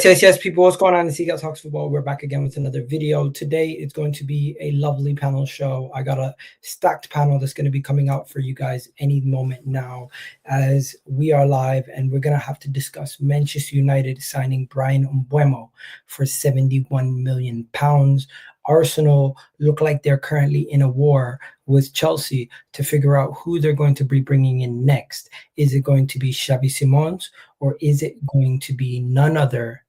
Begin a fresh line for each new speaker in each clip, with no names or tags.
Yes, people. What's going on in Seagull Talks Football? We're back again with another video. Today, it's going to be a lovely panel show. I got a stacked panel that's going to be coming out for you guys any moment now as we are live, and we're going to have to discuss Manchester United signing Bryan Mbeumo for £71 million. Arsenal look like they're currently in a war with Chelsea to figure out who they're going to be bringing in next. Is it going to be Xabi Simons, or is it going to be none other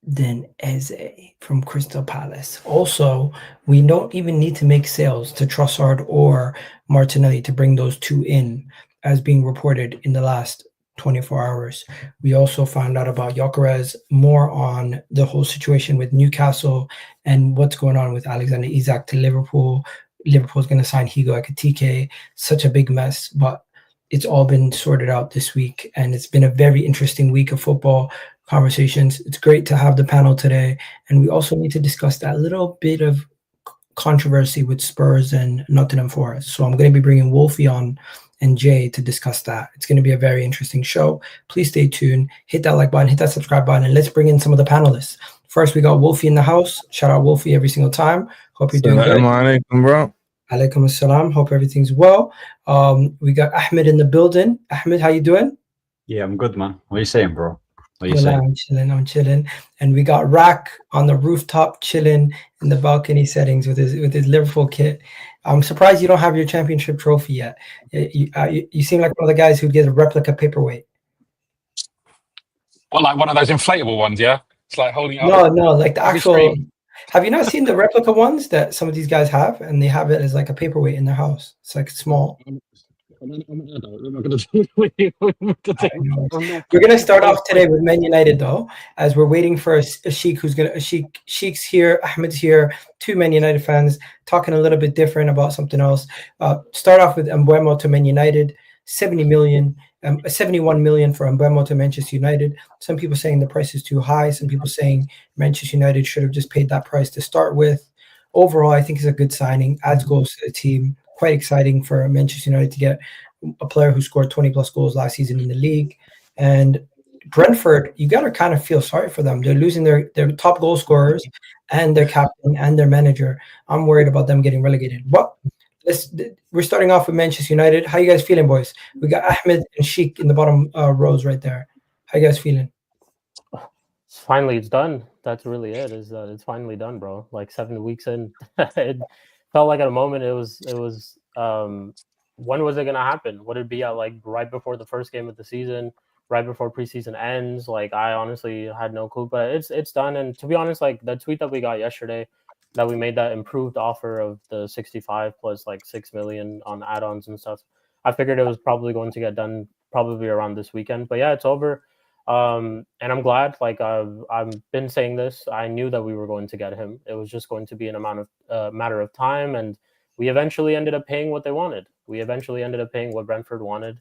than Eze from Crystal Palace? Also, we don't even need to make sales to Trossard or Martinelli to bring those two in, as being reported in the last 24 hours. We also found out about Gyökeres, more on the whole situation with Newcastle and what's going on with Alexander Isak to Liverpool. Liverpool's going to sign Hugo Ekitike. Such a big mess, but it's all been sorted out this week, and it's been a very interesting week of football conversations. It's great to have the panel today, and we also need to discuss that little bit of controversy with Spurs and Nottingham Forest. So I'm going to be bringing Wolfie on and Jay to discuss that. It's going to be a very interesting show. Please stay tuned. Hit that like button, hit that subscribe button, and let's bring in some of the panelists. First, we got Wolfie in the house. Shout out Wolfie every single time. Hope you're doing good.
Assalamu alaikum, bro.
Alaikum assalam. Hope everything's well. We got Ahmed in the building. Ahmed, how you doing?
Yeah, I'm good, man. What are you saying, bro? What are you saying?
I'm chilling. And we got Rack on the rooftop chilling in the balcony settings with his Liverpool kit. I'm surprised you don't have your championship trophy yet. You seem like one of the guys who gets a replica paperweight.
Well, like one of those inflatable ones, yeah? It's like holding up.
No, like the actual. Have you not seen the replica ones that some of these guys have, and they have it as like a paperweight in their house? It's like small. We're gonna start off today with Man United, though, as we're waiting for a Sheikh Sheikh's here, Ahmed's here, two Man United fans talking a little bit different about something else. Start off with Mbeumo to Man United, 71 million for Mbeumo to Manchester United. Some people saying the price is too high. Some people saying Manchester United should have just paid that price to start with. Overall, I think it's a good signing. Adds goals to the team. Quite exciting for Manchester United to get a player who scored 20 plus goals last season in the league. And Brentford, you got to kind of feel sorry for them. They're losing their top goal scorers and their captain and their manager. I'm worried about them getting relegated. But we're starting off with Manchester United. How you guys feeling, boys? We got Ahmed and Sheikh in the bottom rows right there. How you guys feeling?
Finally, it's done. That's really it. It's finally done, bro. Like 7 weeks in, it felt like at a moment it was. When was it gonna happen? Would it be at like right before the first game of the season, right before preseason ends? Like I honestly had no clue, but it's done. And to be honest, like the tweet that we got yesterday, that we made that improved offer of the 65 plus like 6 million on add-ons and stuff. I figured it was probably going to get done probably around this weekend, but yeah, it's over. And I'm glad. Like I've been saying this. I knew that we were going to get him. It was just going to be a matter of time, and we eventually ended up paying what they wanted. We eventually ended up paying what Brentford wanted.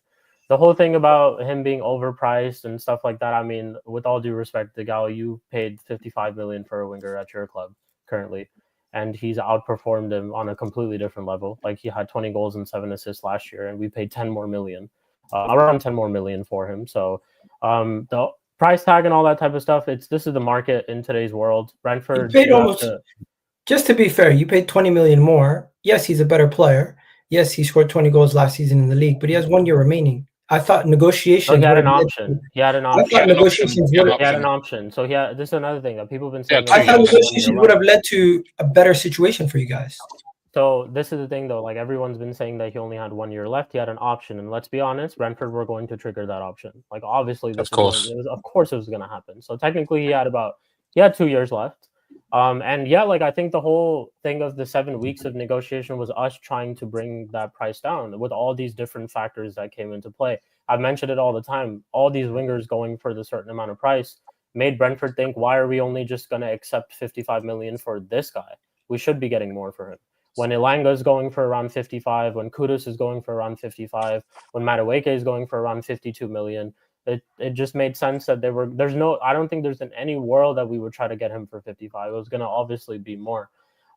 The whole thing about him being overpriced and stuff like that, I mean, with all due respect to Gal, you paid 55 million for a winger at your club currently, and he's outperformed him on a completely different level. Like he had 20 goals and 7 assists last year, and we paid 10 more million, around 10 more million for him. So the price tag and all that type of stuff, this is the market in today's world. Brentford
paid almost. Just to be fair, you paid 20 million more. Yes, he's a better player. Yes, he scored 20 goals last season in the league, but he has 1 year remaining. I thought negotiations.
He had an option. He had an option.
I thought negotiations
he had an option. So this is another thing that people have been saying.
I thought negotiations would have led to a better situation for you guys.
So this is the thing, though. Like everyone's been saying that he only had 1 year left. He had an option, and let's be honest, Brentford were going to trigger that option. Like obviously, of course it was going to happen. So technically, he had 2 years left. And yeah, like I think the whole thing of the 7 weeks of negotiation was us trying to bring that price down with all these different factors that came into play. I've mentioned it all the time. All these wingers going for the certain amount of price made Brentford think, why are we only just going to accept 55 million for this guy? We should be getting more for him. When Elanga is going for around 55, when Kudus is going for around 55, when Madueke is going for around 52 million, it just made sense that I don't think there's in any world that we would try to get him for 55. It was going to obviously be more.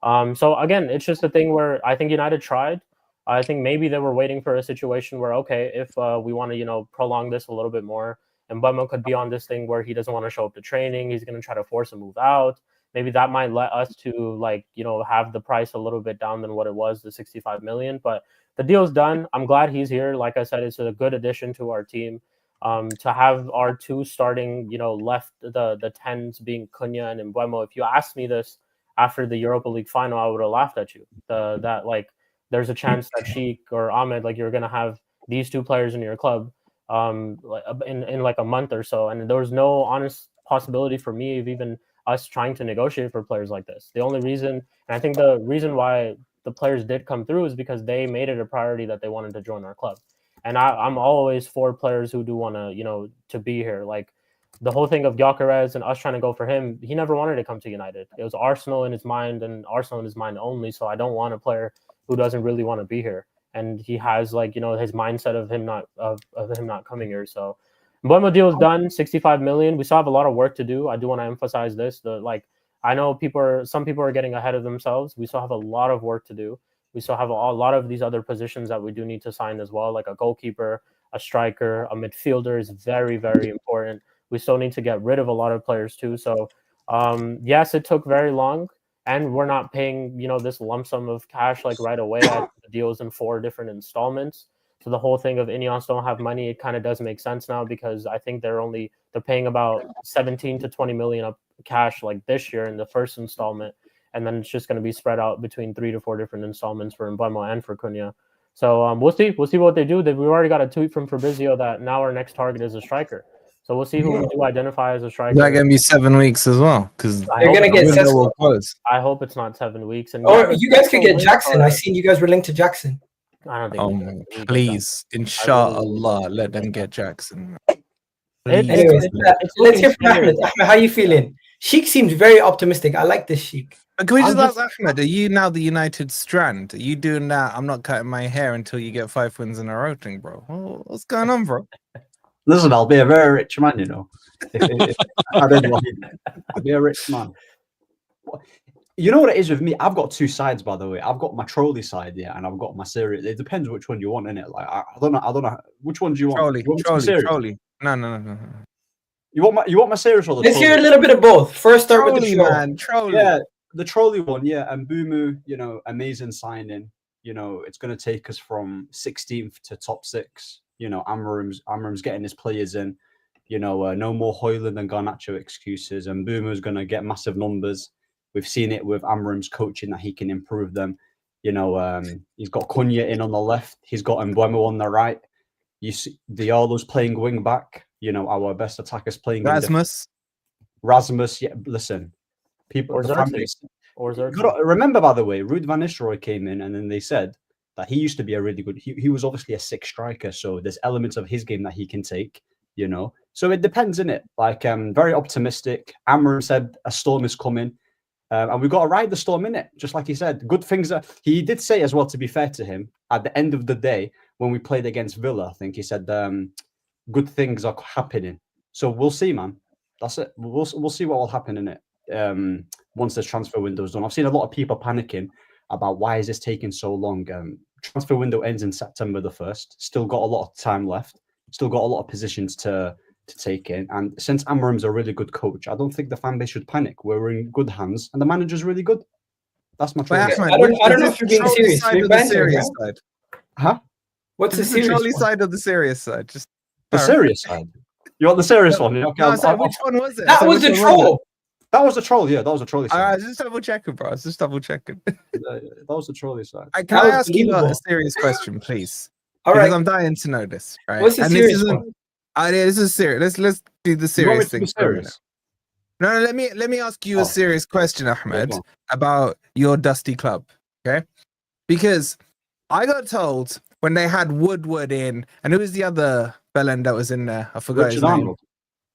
So again, it's just a thing where I think United tried. I think maybe they were waiting for a situation where, okay, if we want to, prolong this a little bit more, and Mbeumo could be on this thing where he doesn't want to show up to training. He's going to try to force a move out. Maybe that might let us to like, you know, have the price a little bit down than what it was, the 65 million. But the deal's done. I'm glad he's here. Like I said, it's a good addition to our team. To have our two starting, you know, left the 10s being Cunha and Mbeumo. If you asked me this after the Europa League final, I would have laughed at you. That like there's a chance that Sheikh or Ahmed, like you're gonna have these two players in your club like in like a month or so. And there was no honest possibility for me of even us trying to negotiate for players like this. The only reason, and I think the reason why the players did come through is because they made it a priority that they wanted to join our club. And I'm always for players who do want to, you know, to be here. Like the whole thing of Gyökeres and us trying to go for him, he never wanted to come to United. It was Arsenal in his mind and Arsenal in his mind only. So I don't want a player who doesn't really want to be here. And he has like, you know, his mindset of him not coming here. So Mbeumo deal is done, 65 million. We still have a lot of work to do. I do want to emphasize this. I know some people are getting ahead of themselves. We still have a lot of work to do. We still have a lot of these other positions that we do need to sign as well, like a goalkeeper, a striker, a midfielder is very, very important. We still need to get rid of a lot of players too. So, yes, it took very long, and we're not paying, you know, this lump sum of cash like right away. The deal's in 4 different installments. So the whole thing of Ineos don't have money, it kind of does make sense now because I think they're paying about 17 to 20 million of cash like this year in the first installment. And then it's just going to be spread out between 3 to 4 different installments for Mbeumo and for Cunha. So we'll see what they do. We've already got a tweet from Fabrizio that now our next target is a striker. So we'll see who we do identify as a striker.
Is that going to be 7 weeks as well? Because
they're going to get Sesko.
I hope it's not 7 weeks. And
you guys could get Jackson. I seen you guys were linked to Jackson.
I don't think.
Oh, please, inshallah, let them get Jackson.
Anyways, let's hear from Ahmed. Ahmed, how are you feeling? Sheikh seems very optimistic. I like this Sheikh.
Can we just ask Ahmed, are you now the United strand? Are you doing that? I'm not cutting my hair until you get 5 wins in a row thing, bro. What's going on, bro?
Listen, I'll be a very rich man, you know. If I did one, I'll be a rich man. You know what it is with me? I've got 2 sides, by the way. I've got my trolley side, yeah, and I've got my serious. It depends which one you want, innit? Like I don't know. Which one do you want?
Trolley. No.
You want my serious or the
Let's
trolley?
hear a little bit of both. First, start with the show.
Man, trolley.
Yeah, the trolley one, yeah. And Mbeumo, you know, amazing signing. You know, it's going to take us from 16th to top 6. You know, Amram's getting his players in. You know, no more Højlund and Garnacho excuses. And Mbeumo's going to get massive numbers. We've seen it with Amram's coaching that he can improve them. You know, he's got Cunha in on the left. He's got Mbeumo on the right. You see, Diallo's playing wing back. You know, our best attackers playing
Rasmus,
yeah, listen. People,
or
remember, by the way, Ruud van Nistelrooy came in and then they said that he used to be a really good, he was obviously a 6 striker. So there's elements of his game that he can take, you know. So it depends, innit? Like, very optimistic. Amram said a storm is coming. And we've got to ride the storm, innit? Just like he said. Good things he did say as well, to be fair to him, at the end of the day, when we played against Villa, I think he said, good things are happening. So we'll see, man. That's it. We'll see what will happen in it once the transfer window is done. I've seen a lot of people panicking about why is this taking so long. Transfer window ends in September the 1st. Still got a lot of time left. Still got a lot of positions to take in. And since Amram's a really good coach, I don't think the fan base should panic. We're in good hands, and the manager's really good. That's my choice.
I don't know if you're being serious.
Side.
Huh?
What's the serious
trolley side or the serious side? Just
the serious side. You want the serious one? Okay,
no, which one was it?
That was the troll.
That was the troll, yeah. That was the trolley side.
I was just double checking, bro.
That was the trolley side.
Can I ask you a serious question, please?
All right.
Because I'm dying to know this. Right?
What's the serious one?
This is serious. Let's do the serious thing.
Serious?
No, let me ask you a serious question, Ahmed, about your dusty club. Okay, because I got told when they had Woodward in, and who was the other bellend that was in there? I forgot his name.
Arnold.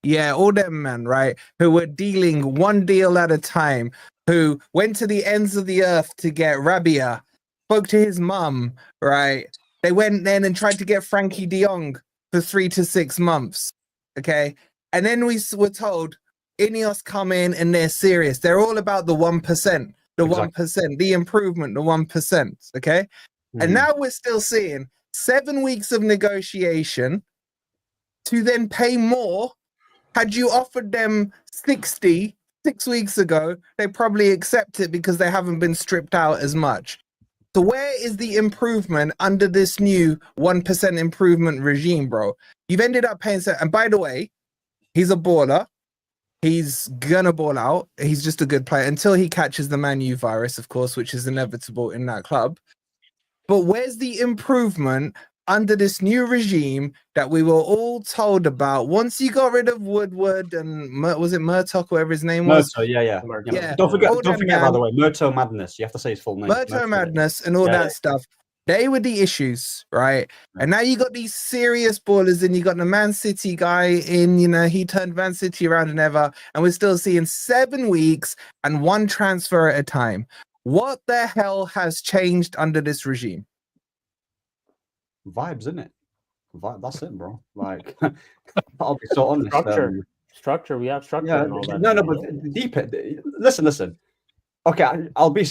Yeah, all them men, right? Who were dealing one deal at a time, who went to the ends of the earth to get Rabia, spoke to his mum, right? They went then and tried to get Frankie de Jong for 3 to 6 months, okay? And then we were told, Ineos come in and they're serious. They're all about the 1%, the 1%, the improvement, the 1%, okay? And now we're still seeing 7 weeks of negotiation, to then pay more. Had you offered them 60 6 weeks ago, they probably accept it because they haven't been stripped out as much. So where is the improvement under this new 1% improvement regime, bro? You've ended up paying... And by the way, he's a baller. He's gonna ball out. He's just a good player until he catches the Man U virus, of course, which is inevitable in that club. But where's the improvement under this new regime that we were all told about? Once you got rid of Woodward and was it Murtock, whatever his name was?
Murto, yeah. Don't forget, by the way, Murto Madness. You have to say his full name.
Murto Madness and all that stuff. They were the issues, right? And now you got these serious ballers, and you got the Man City guy in, he turned Man City around and ever, and we're still seeing 7 weeks and 1 transfer at a time. What the hell has changed under this regime?
Vibes, isn't it? That's it, bro. Like, I'll be so honest.
Structure. We have structure and all that.
No, but deep. Listen. Okay, I'll be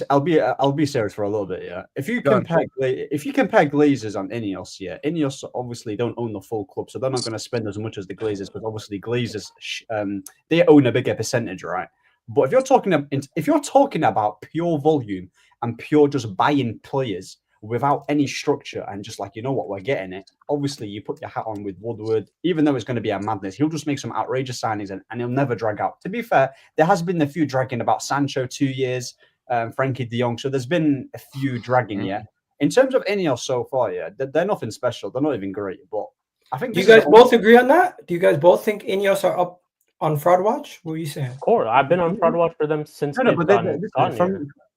serious for a little bit. Yeah, if you compare Glazers and Ineos, Ineos obviously don't own the full club, so they're not going to spend as much as the Glazers. But obviously, Glazers they own a bigger percentage, right? But if you're talking about pure volume and pure just buying players without any structure and just like, you know what, we're getting it. Obviously, you put your hat on with Woodward, even though it's going to be a madness. He'll just make some outrageous signings and he'll never drag out. To be fair, there has been a few dragging about Sancho 2 years, Frankie de Jong. So there's been a few dragging, In terms of Ineos so far, they're nothing special. They're not even great. But I think...
Do you guys both agree on that? Do you guys both think Ineos are up on Fraud Watch? What were you saying?
Of course. I've been on Fraud Watch for them since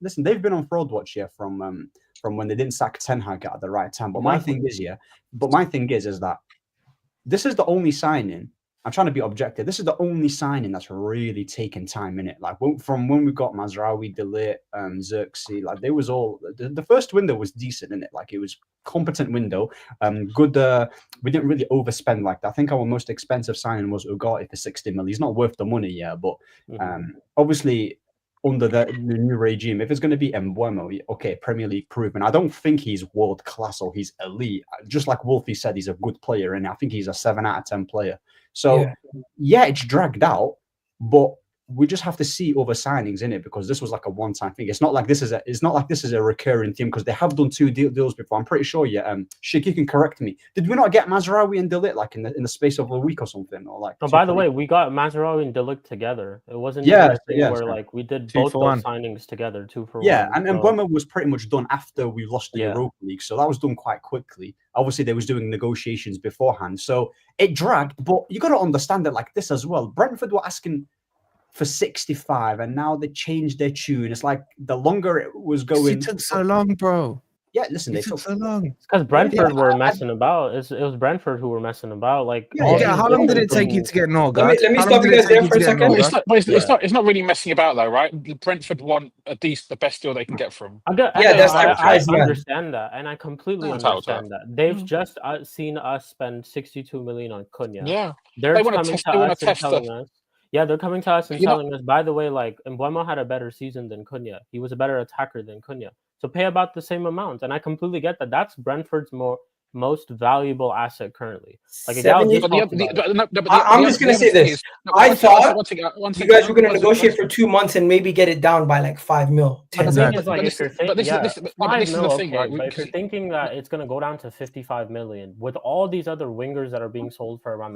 listen, they've been on Fraud Watch from when they didn't sack Ten Hag at the right time. But my thing is that this is the only signing. I'm trying to be objective. This is the only signing that's really taken time in it. Like from when we got Mazraoui, De Ligt, Xerxes, like they was all the first window was decent in it. Like it was competent window, good. We didn't really overspend like that. I think our most expensive signing was Ugarte for 60 million. He's not worth the money, but obviously under the new regime, if it's going to be Mbeumo, okay, Premier League proven. I don't think he's world class or he's elite. Just like Wolfie said, he's a good player, and I think he's a 7 out of 10 player. So it's dragged out, but we just have to see other signings in it because this was like a one-time thing. It's not like this is a recurring theme because they have done 2 deals before. I'm pretty sure. Shik, you can correct me. Did we not get Mazraoui and De Ligt like in the space of a week or something? Or like?
Oh, by the way, we got Mazraoui and De Ligt together. It wasn't where like we did both those signings together, 2 for 1.
Yeah, and Mbeumo was pretty much done after we lost the Europa League, so that was done quite quickly. Obviously, they was doing negotiations beforehand, so it dragged. But you got to understand that like this as well. Brentford were asking for 65, and now they changed their tune. It's like the longer it was going,
it took so long, bro.
Yeah, listen, they took
so long.
It's because Brentford were messing about. It was Brentford who were messing about. Like,
how long did it take you to get Norgard?
Let me stop you guys there for a second.
It's not really messing about though, right? Brentford want the best deal they can get from.
I understand that, and I completely understand that. They've just seen us spend 62 million on Cunha.
Yeah,
they want to test us. Yeah, they're coming to us and telling us, by the way, like Mbeumo had a better season than Cunha. He was a better attacker than Cunha. So pay about the same amount. And I completely get that. That's Brentford's most valuable asset currently. Like
I'm just going to say this. I thought you guys were going to negotiate for 2 months and maybe get it down by like 5 mil.
But if you're thinking that it's going to go down to 55 million with all these other wingers that are being sold for around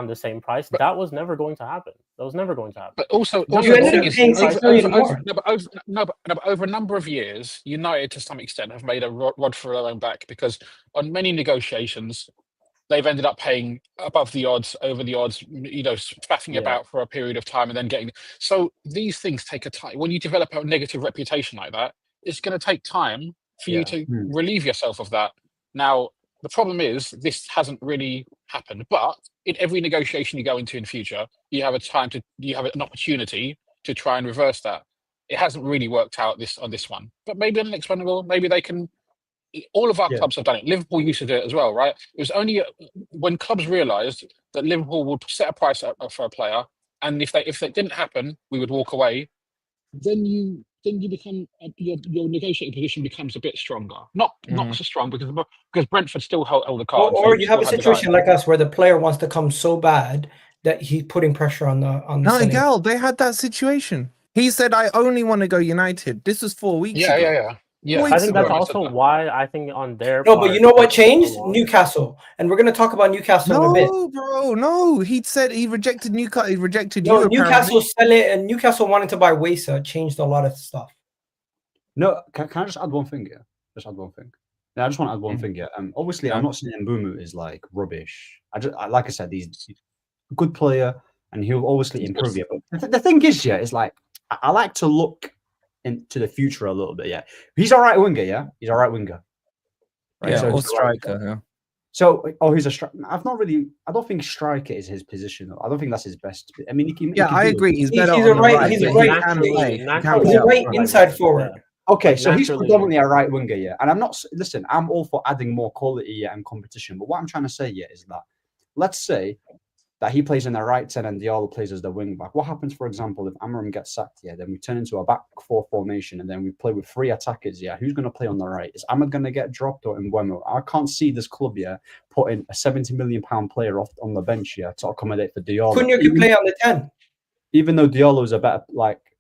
the same price, that was never going to happen. But
also
you ended up paying 6 million more.
But over a number of years, United to some extent have made a rod for their own back because on many negotiations, they've ended up paying above the odds, over the odds, faffing about for a period of time and then getting. So these things take a time. When you develop a negative reputation like that, it's going to take time for you to relieve yourself of that. Now, the problem is this hasn't really happened, but in every negotiation you go into in future, you have an opportunity to try and reverse that. It hasn't really worked out on this one, but maybe on the next one will. Maybe they can. All of our clubs have done it. Liverpool used to do it as well, right? It was only when clubs realised that Liverpool would set a price for a player, and if it didn't happen, we would walk away. Then you then you become your negotiating position becomes a bit stronger. Not so strong because Brentford still hold the cards.
Or you have a situation like us where the player wants to come so bad that he's putting pressure on the selling.
Gal, they had that situation. He said, "I only want to go United." This was 4 weeks ago.
Yeah.
I
think that's also why I think on their
No,
part,
but you know what changed? Newcastle, and we're going to talk about Newcastle in a bit.
No, bro, no. He said he rejected Newcastle. He rejected
No,
you.
Newcastle sell it, and Newcastle wanting to buy Wesa changed a lot of stuff.
No, can I just add one thing here? Just add one thing. Yeah, I just want to add one thing here. Obviously, I'm not saying Mbeumo is like rubbish. Like I said, he's a good player, and he'll obviously improve it. But the thing is, is like I like to look into the future a little bit. Yeah, he's all right winger. Yeah, he's all right winger.
Right? Yeah, or striker. Yeah.
So, he's a striker. I don't think striker is his position. I don't think that's his best. I mean,
I agree. He's better.
He's a right inside forward.
Okay, so he's predominantly a right winger, yeah. And I'm all for adding more quality and competition. But what I'm trying to say, is that let's say that he plays in the right 10 and Diallo plays as the wing back. What happens, for example, if Amram gets sacked, then we turn into a back 4 formation and then we play with 3 attackers, who's going to play on the right? Is Ahmed going to get dropped or Mbeumo? I can't see this club, putting a £70 million player off on the bench, to accommodate for Diallo.
Cunha could play on the 10.
Even though Diallo is a better,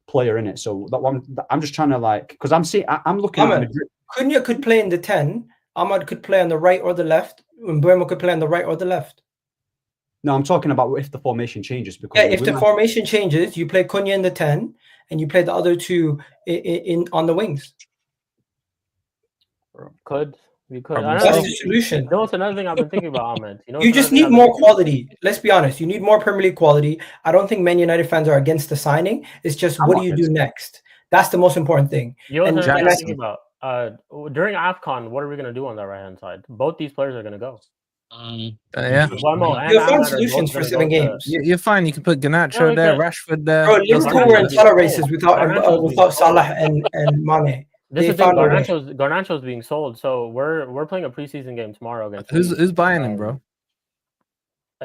player in it. So that one, I'm just trying to because I'm looking at Madrid.
Cunha could play in the 10. Ahmad could play on the right or the left. Mbeumo could play on the right or the left.
No, I'm talking about if the formation changes. Because
if the formation changes, you play Cunha in the 10 and you play the other 2 on the wings.
We could.
That's the solution.
No, it's another thing I've been thinking about, Ahmed.
You just need more quality. Let's be honest. You need more Premier League quality. I don't think Man United fans are against the signing. It's just what do you do next? That's the most important thing.
You know what I'm thinking about? During AFCON, what are we going to do on that right-hand side? Both these players are going to go.
You'll find solutions for 7 games.
You're fine. You can put Garnacho there, Rashford there.
Bro, Liverpool were in title races without Salah and Mane.
This is Garnacho's being sold, so we're playing a preseason game tomorrow against.
Who's buying him, bro?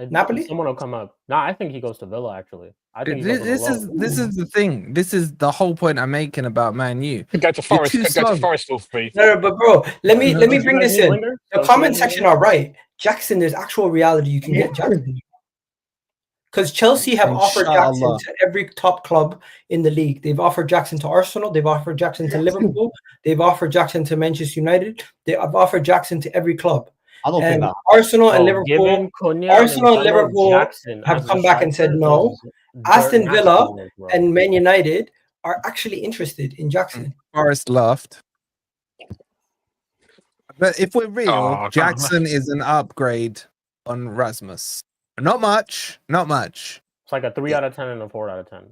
Napoli.
Someone will come up. No, I think he goes to Villa. Actually, I think
this is the thing. This is the whole point I'm making about Man U.
Could go to Forest. Could go to Forest, Wolfie.
No, but bro, let me bring this in. The comment section are right. Jackson, there's actual reality. You can get Jackson. Because Chelsea have offered Jackson to every top club in the league. They've offered Jackson to Arsenal. They've offered Jackson to Liverpool. They've offered Jackson to Manchester United. They have offered Jackson to every club.
I don't think that.
Arsenal and Liverpool, have come back and said no. Aston Villa and Man United are actually interested in Jackson.
Forest left. But if we're real, Jackson is an upgrade on Rasmus. Not much.
It's like a 3 out of 10 and a 4 out of 10.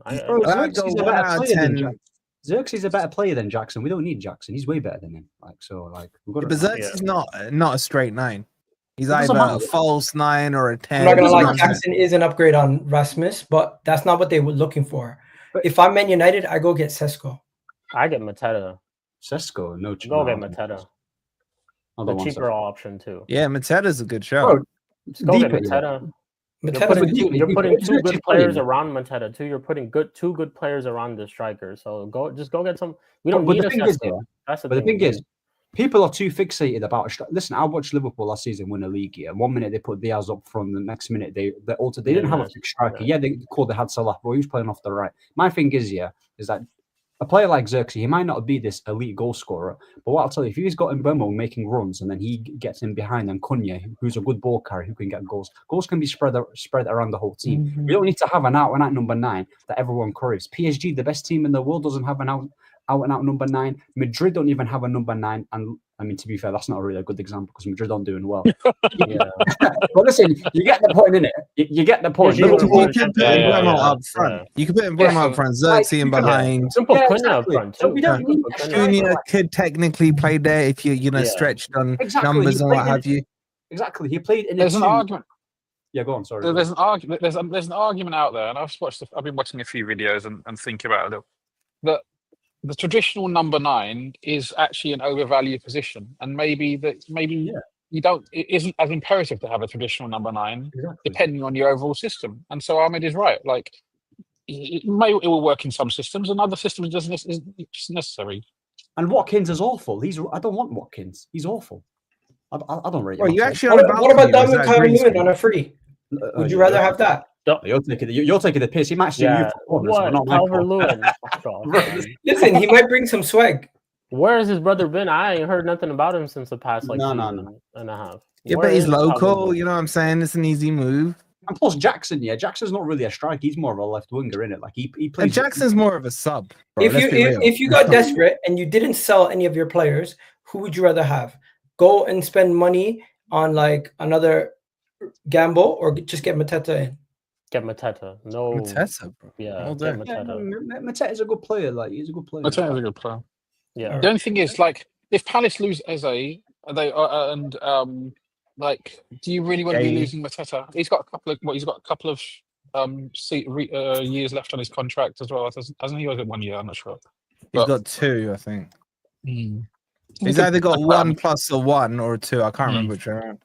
Xerxes a better player than Jackson. We don't need Jackson. He's way better than him. We've got.
But Xerxes is not a straight 9. He's either a false 9 or a 10.
I'm not gonna lie, Jackson is an upgrade on Rasmus, but that's not what they were looking for. If I'm Man United, I go get Sesko.
I get Mateta.
Sesko, no.
Go get Mateta. The cheaper option too.
Yeah, Mateta's a good show.
Go get Mateta. You're putting 2 good players around Mateta too. You're putting 2 good players around the striker. So go get some. We don't need a Sesko. That's the thing is,
people are too fixated about. Listen, I watched Liverpool last season win a league here. 1 minute they put Diaz up front, the next minute they altered. They didn't have a fixed striker. Yeah, they had Salah, but he was playing off the right. My thing is that a player like Xerxes, he might not be this elite goal scorer, but what I'll tell you, if he's got Mbeumo making runs and then he gets in behind and Cunha, who's a good ball carrier, who can get goals can be spread around the whole team. Mm-hmm. We don't need to have an out-and-out number 9 that everyone craves. PSG, the best team in the world, doesn't have an out-and-out number 9. Madrid don't even have a number 9, and I mean, to be fair, that's not really a good example because Madrid aren't doing well. But listen, you get the point, innit? You get the point.
You can put Mbeumo up front. You can put Mbeumo up front, Xerxes in behind.
Cunha up front.
So we don't need
Cunha could technically play there if you're stretched on numbers and what have you.
Exactly. He played in
an argument.
Yeah, go on. Sorry.
There's an argument. There's an argument out there, and I've been watching a few videos and thinking about it. That the traditional number 9 is actually an overvalued position, and maybe you don't. It isn't as imperative to have a traditional number 9, depending on your overall system. And so Ahmed is right. it will work in some systems, and other systems doesn't isn't necessary.
And Watkins is awful. I don't want Watkins. He's awful. I don't rate him.
Well, you
at all.
actually on a
What about
balcony,
Dominic
is that green
Calvert-Lewin
screen?
on a free? Would you
You're
rather have that?
You're taking the piss. He matched
Yeah,
you for corners, but
what?
not my call.
Calvert-Lewin. Fuck off, man.
Listen, he might bring some swag.
Where has his brother been? I ain't heard nothing about him since the past
No.
season and a half.
Yeah,
Where
but he's
is
local.
Calvert-Lewin?
You know what I'm saying? It's an easy move.
And plus Jackson, Jackson's not really a striker. He's more of a left winger, isn't it? Like he
And
plays.
Jackson's more of a sub. Bro,
If you got desperate and you didn't sell any of your players, who would you rather have? Go and spend money on like another gamble, or just get Mateta in?
Get Mateta. No.
Mateta, bro.
Yeah,
All
get
day.
Mateta.
Mateta's a good player. Like he's a good player.
Mateta's a good player.
Yeah.
The only thing is, like, if Palace lose Eze, like, do you really want to be
Yeah.
losing Mateta? He's got a couple of years left on his contract as well. Hasn't he? Or is it 1 year? I'm not sure.
He's got 2, I think.
Mm.
He's either got 1 plus a 1 or a 2. I can't remember which way around.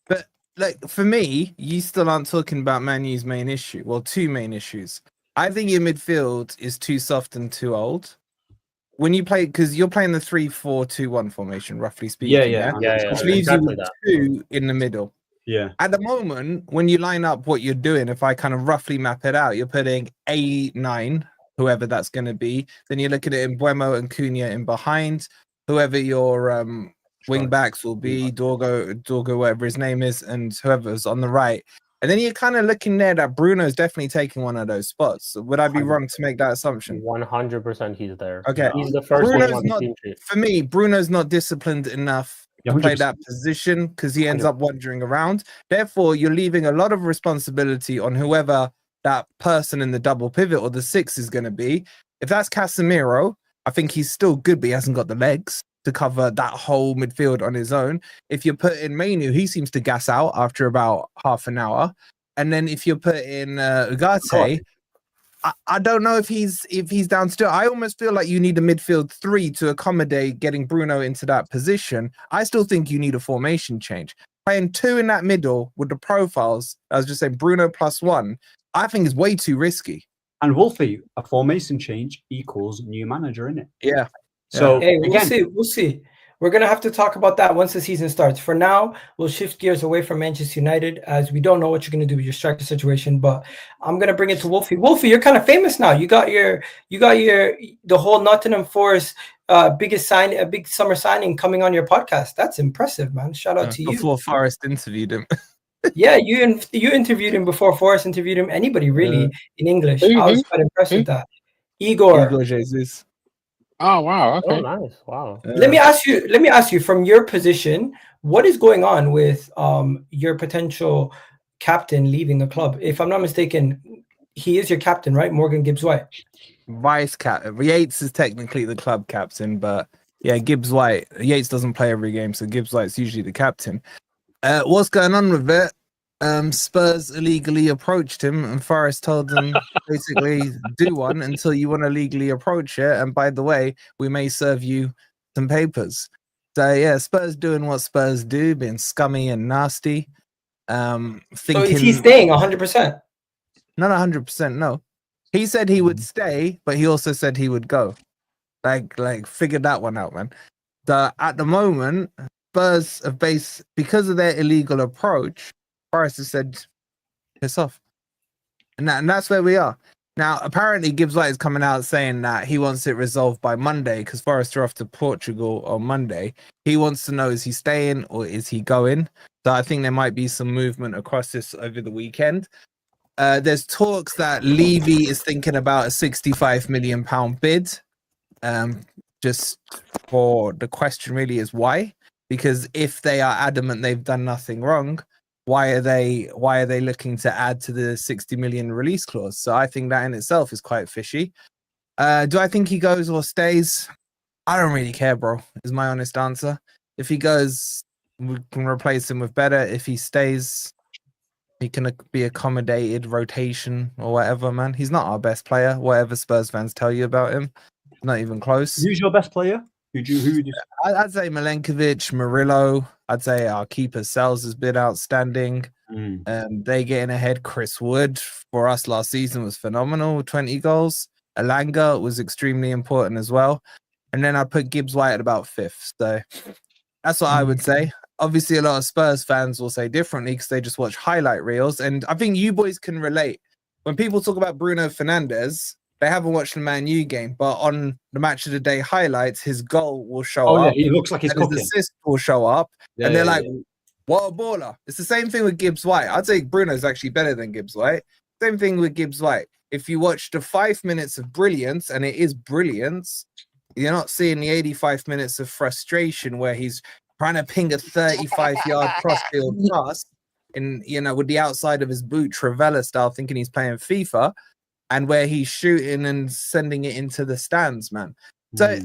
But like for me, you still aren't talking about Man U's main issue. Well, 2 main issues. I think your midfield is too soft and too old. When you play, because you're playing the 3-4-2-1 formation, roughly speaking.
Yeah,
Which leaves
exactly
you with
that.
2 in the middle.
Yeah.
At the moment, when you line up what you're doing, if I kind of roughly map it out, you're putting 8-9, whoever that's going to be. Then you're looking at Mbeumo and Cunha in behind, whoever your wing backs will be, Dorgo, whatever his name is, and whoever's on the right. And then you're kind of looking there that Bruno's definitely taking one of those spots. Would I be wrong to make that assumption?
100% he's there.
Okay.
He's the first one
Bruno's
on the
not,
team sheet.
for me, Bruno's not disciplined enough to play that position because he ends up wandering around. Therefore, you're leaving a lot of responsibility on whoever that person in the double pivot or the 6 is going to be. If that's Casemiro, I think he's still good, but he hasn't got the legs to cover that whole midfield on his own. If you put in Mainu, he seems to gas out after about half an hour. And then if you put in Ugarte, I don't know if he's down to do it. I almost feel like you need a midfield 3 to accommodate getting Bruno into that position. I still think you need a formation change. Playing 2 in that middle with the profiles, I was just saying Bruno plus 1, I think is way too risky.
And Wolfie, a formation change equals new manager, innit?
Yeah.
So
hey, we'll see. We're gonna have to talk about that once the season starts. For now, we'll shift gears away from Manchester United as we don't know what you're gonna do with your striker situation. But I'm gonna bring it to Wolfie. Wolfie, you're kind of famous now. You got the whole Nottingham Forest big summer signing coming on your podcast. That's impressive, man. Shout out to you.
Before Forest interviewed him.
Yeah, you interviewed him before Forest interviewed him. Anybody really in English? I was quite impressed with that. Igor
Jesus.
Oh wow! Okay.
Oh, nice. Wow.
Let me ask you from your position, what is going on with your potential captain leaving the club? If I'm not mistaken, he is your captain, right? Morgan Gibbs-White.
Vice captain. Yates is technically the club captain, but yeah, Gibbs-White. Yates doesn't play every game, so Gibbs-White's usually the captain. What's going on with it? Spurs illegally approached him, and Forest told them basically do one until you want to legally approach it. And by the way, we may serve you some papers. So yeah, Spurs doing what Spurs do, being scummy and nasty.
So is he staying 100%?
Not 100%. No, he said he would stay, but he also said he would go. Like figure that one out, man. At the moment, Spurs have because of their illegal approach. Forest has said, piss off. And that's where we are. Now, apparently, Gibbs-White is coming out saying that he wants it resolved by Monday because Forest are off to Portugal on Monday. He wants to know, is he staying or is he going? So I think there might be some movement across this over the weekend. There's talks that Levy is thinking about a £65 million bid. Just for the question really is why? Because if they are adamant they've done nothing wrong, why are they looking to add to the 60 million release clause? So I think that in itself is quite fishy. Do I think he goes or stays? I don't really care, bro, is my honest answer. If he goes, we can replace him with better. If he stays, he can be accommodated, rotation or whatever, man. He's not our best player, whatever Spurs fans tell you about him. Not even close.
Who's your best player? I'd
say Milenkovic, Murillo. I'd say our keeper Sells has been outstanding. They getting ahead. Chris Wood for us last season was phenomenal, 20 goals. Elanga was extremely important as well. And then I put Gibbs-White at about 5th. So that's what I would say. Obviously, a lot of Spurs fans will say differently because they just watch highlight reels. And I think you boys can relate. When people talk about Bruno Fernandes, they haven't watched the Man U game, but on the match of the day highlights, his goal will show up.
Yeah, he looks like he's cooking.
His assist will show up. And they're like, what a baller. It's the same thing with Gibbs-White. I'd say Bruno's actually better than Gibbs-White. Same thing with Gibbs-White. If you watch the 5 minutes of brilliance, and it is brilliance, you're not seeing the 85 minutes of frustration where he's trying to ping a 35-yard crossfield pass in, with the outside of his boot, Travella style, thinking he's playing FIFA, and where he's shooting and sending it into the stands, man. So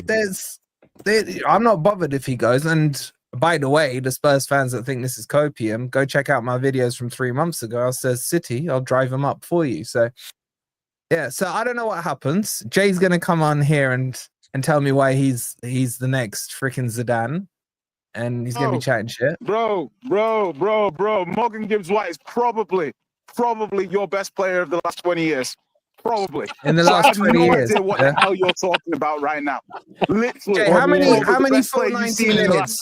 I'm not bothered if he goes. And by the way, the Spurs fans that think this is copium, go check out my videos from 3 months ago. I said City, I'll drive them up for you. So yeah, so I don't know what happens. Jay's gonna come on here and tell me why he's the next freaking Zidane, and he's gonna be chatting shit.
Bro. Morgan Gibbs-White is probably your best player of the last 20 years. Probably.
In the last 20 years.
Idea what the hell you're talking about right now. Literally.
Jay, how many full 90 minutes?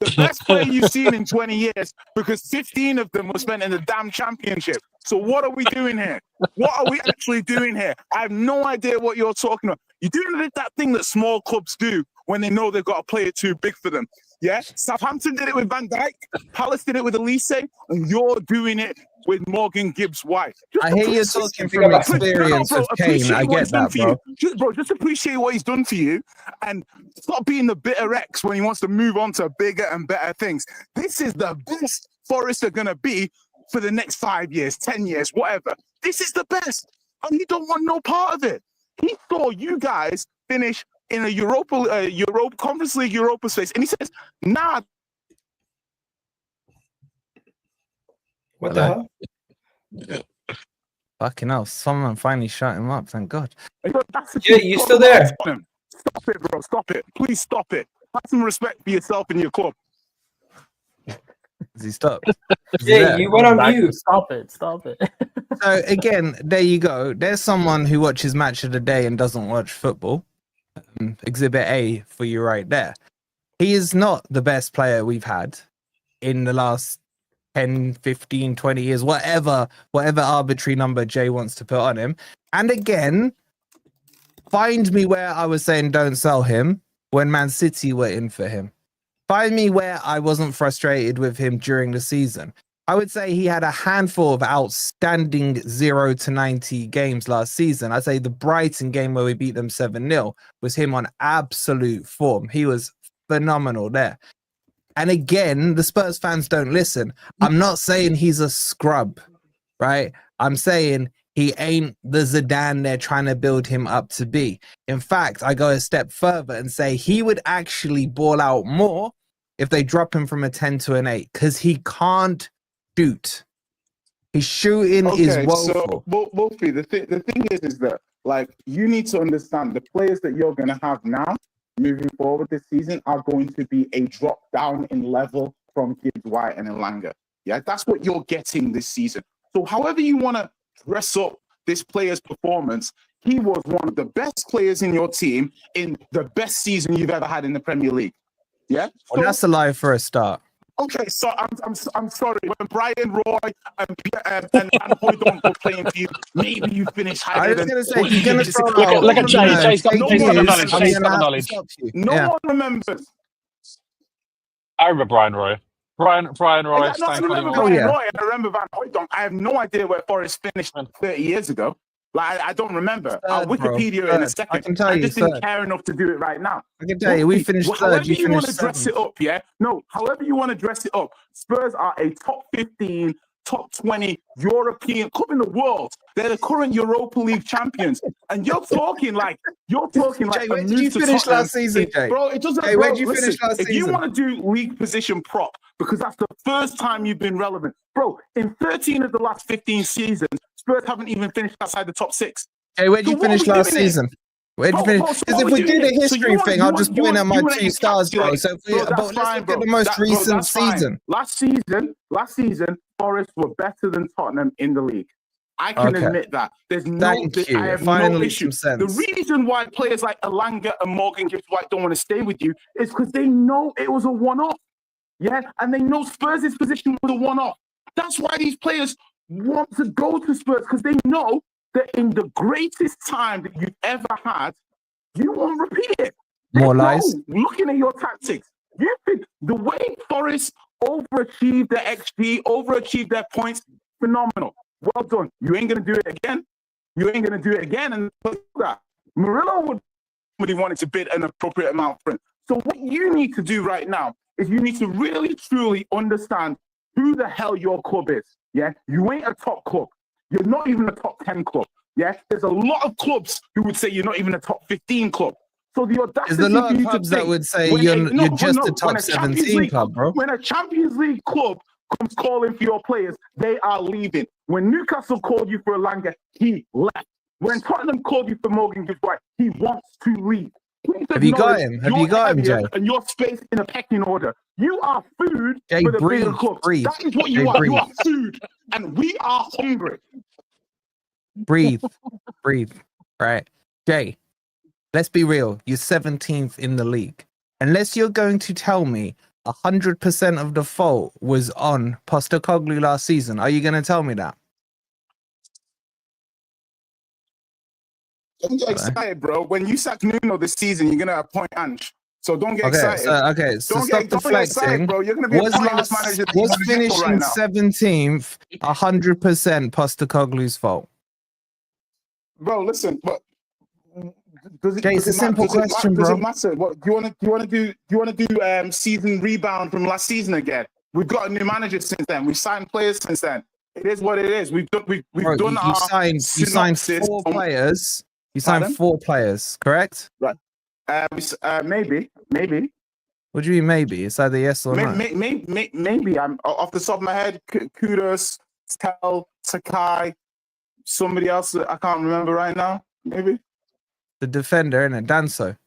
The best player you've seen in 20 years, because 15 of them were spent in the damn championship. So what are we doing here? What are we actually doing here? I have no idea what you're talking about. You're doing that thing that small clubs do when they know they've got a player too big for them. Yeah? Southampton did it with Van Dijk. Palace did it with Elise. And you're doing it with Morgan Gibbs-White.
I hear you talking from experience of Kane. I get that, bro.
Just appreciate what he's done for you and stop being the bitter ex when he wants to move on to bigger and better things. This is the best Forest are going to be for the next 5 years, 10 years, whatever. This is the best. And he don't want no part of it. He saw you guys finish in a Europa Conference League Europa space. And he says, nah.
What the hell?
Fucking hell, someone finally shut him up, thank God.
Yeah, you still there?
Stop it, bro. Stop it. Please stop it. Have some respect for yourself and your club.
Has he stopped?
Yeah, you went on mute.
Stop it.
So again, there you go. There's someone who watches Match of the Day and doesn't watch football. Exhibit A for you right there. He is not the best player we've had in the last 10, 15, 20 years, whatever arbitrary number Jay wants to put on him. And again, find me where I was saying don't sell him when Man City were in for him. Find me where I wasn't frustrated with him during the season. I would say he had a handful of outstanding 0 to 90 games last season. I'd say the Brighton game where we beat them 7-0 was him on absolute form. He was phenomenal there. And again, the Spurs fans don't listen. I'm not saying he's a scrub, right? I'm saying he ain't the Zidane they're trying to build him up to be. In fact, I go a step further and say he would actually ball out more if they drop him from a 10 to an 8, because he can't shoot. His shooting is woeful.
So, Wolfie, the thing is that, like, you need to understand the players that you're going to have now moving forward this season are going to be a drop down in level from Gibbs-White and Elanga. Yeah, that's what you're getting this season. So however you want to dress up this player's performance, he was one of the best players in your team in the best season you've ever had in the Premier League. Yeah?
Well, that's a lie for a start.
Okay, so I'm sorry. When Bryan, Roy, and Hoydon were playing for you, maybe you finished higher.
I was going to say, you're going to
look at Jay. Jay's got the knowledge.
No one remembers.
I remember Bryan Roy. Bryan Roy.
I remember Bryan Roy. I remember Van Hoydonk. I have no idea where Forest finished 30 years ago. Like, I don't remember. I'll Wikipedia in a second.
I can tell you,
just didn't care enough to do it right now.
I can tell you, we finished third. You
want to
finished
dress it up, yeah? No, however you want to dress it up. Spurs are a top 15, top 20 European club in the world. They're the current Europa League champions. And you're talking like
Jay, where did you finish last season, Jay?
Bro, it doesn't.
Jay, where did you finish last season?
If you want to do league position prop, because that's the first time you've been relevant. Bro, in 13 of the last 15 seasons, Spurs haven't even finished outside the top 6.
Hey, where did you finish last season? Where'd you finish? Because if we do the history thing, I'll just point at my 2 stars, bro. So if we, but let's look at the most recent season.
Last season, Forest were better than Tottenham in the league. I can admit that. There's no.
Thank you.
I have
Finally,
no issue.
some sense.
The reason why players like Elanga and Morgan Gibbs-White don't want to stay with you is because they know it was a one-off. Yeah, and they know Spurs' position was a one-off. That's why these players want to go to Spurs, because they know that in the greatest time that you've ever had, you won't repeat it.
More lies.
Looking at your tactics, you think the way Forest overachieved their XG, overachieved their points, phenomenal. Well done. You ain't going to do it again. You ain't going to do it again. And that Murillo would wanted to bid an appropriate amount for it. So what you need to do right now is you need to really, truly understand who the hell your club is. Yeah, you ain't a top club. You're not even a top 10 club. Yeah, there's a lot of clubs who would say you're not even a top 15 club. So the audacity
there's a lot
for
of
you
clubs
to
that would say you're just a top 17 club, bro.
When a Champions League club comes calling for your players, they are leaving. When Newcastle called you for Elanga, he left. When Tottenham called you for Morgan Gibbs-White, he wants to leave.
Have you got him? Have you got him, Jay?
And your space in a pecking order. You are food
Jay,
for the bigger
breathe,
clubs.
breathe.
That is what
Jay,
you are.
breathe.
You are food, and we are hungry.
Breathe, breathe. Right, Jay. Let's be real. You're 17th in the league. Unless you're going to tell me 100% of the fault was on Postecoglou last season, are you going to tell me that?
Don't get excited, bro. When you sack Nuno this season, you're gonna appoint Ange. So don't get excited.
So stop deflecting.
Excited, bro. You're gonna be
Was finishing
right now.
17th 100% Postecoglou's fault?
Bro, listen, but
Jay, it's a simple question, bro.
Does it matter? What do you want to do? Season rebound from last season again? We've got a new manager since then. We've signed players since then. It is what it is. We've done. Bro,
done. You signed 4 players. You signed 4 players, correct?
Right. Maybe.
What do you mean maybe? It's either yes or no.
Maybe. I'm off the top of my head. Kudos, Tel, Sakai, somebody else that I can't remember right now. Maybe
the defender, innit? Danso.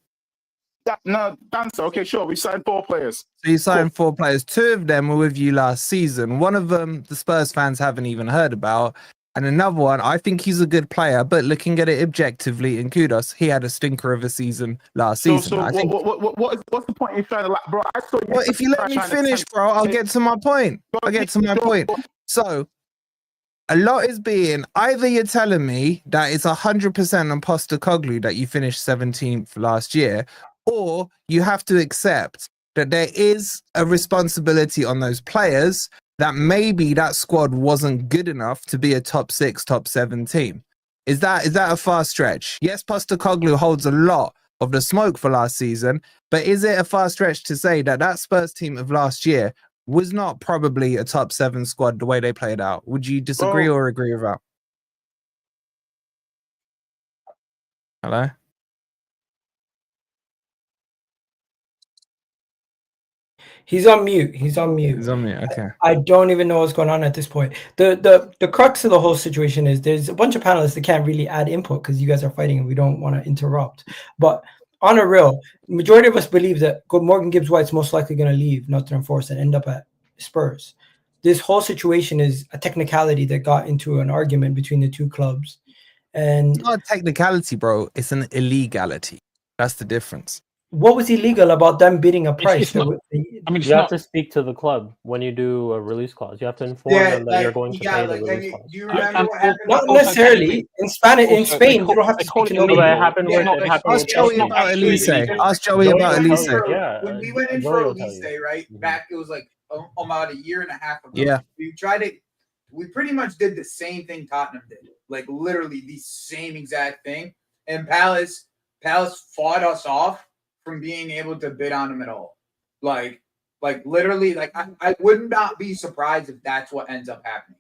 Danso. Okay, sure. We signed 4 players.
So you signed 4 players. 2 of them were with you last season. One of them, the Spurs fans haven't even heard about. And another one, I think he's a good player, but looking at it objectively, and kudos, he had a stinker of a season last season.
So what's the point in trying to, bro?
Well, if you let me finish, bro, I'll get to my point. So a lot is being, either you're telling me that it's 100% on Postecoglou that you finished 17th last year, or you have to accept that there is a responsibility on those players that maybe that squad wasn't good enough to be a top 6, top 7 team. Is that a far stretch? Yes, Postecoglou holds a lot of the smoke for last season, but is it a far stretch to say that that Spurs team of last year was not probably a top 7 squad the way they played out? Would you disagree or agree with that? Hello?
He's on mute. Okay. I don't even know what's going on at this point. The crux of the whole situation is there's a bunch of panelists that can't really add input because you guys are fighting and we don't want to interrupt. But on a real, majority of us believe that Morgan Gibbs-White's most likely going to leave Nottingham Forest and end up at Spurs. This whole situation is a technicality that got into an argument between the 2 clubs. And
it's not a technicality, bro. It's an illegality. That's the difference.
What was illegal about them bidding a price?
You have to speak to the club when you do a release clause. You have to inform them that you're going to pay the release clause.
Do you remember what happened? Not necessarily. In Spain, you don't have to speak to nobody.
Ask Joey about Elise. Ask Joey about Elise.
When we went in for Elise, right? Back, it was like about a year and a half ago.
Yeah.
We pretty much did the same thing Tottenham did. Like literally the same exact thing. And Palace fought us off from being able to bid on him at all. Like literally, like I would not be surprised if that's what ends up happening.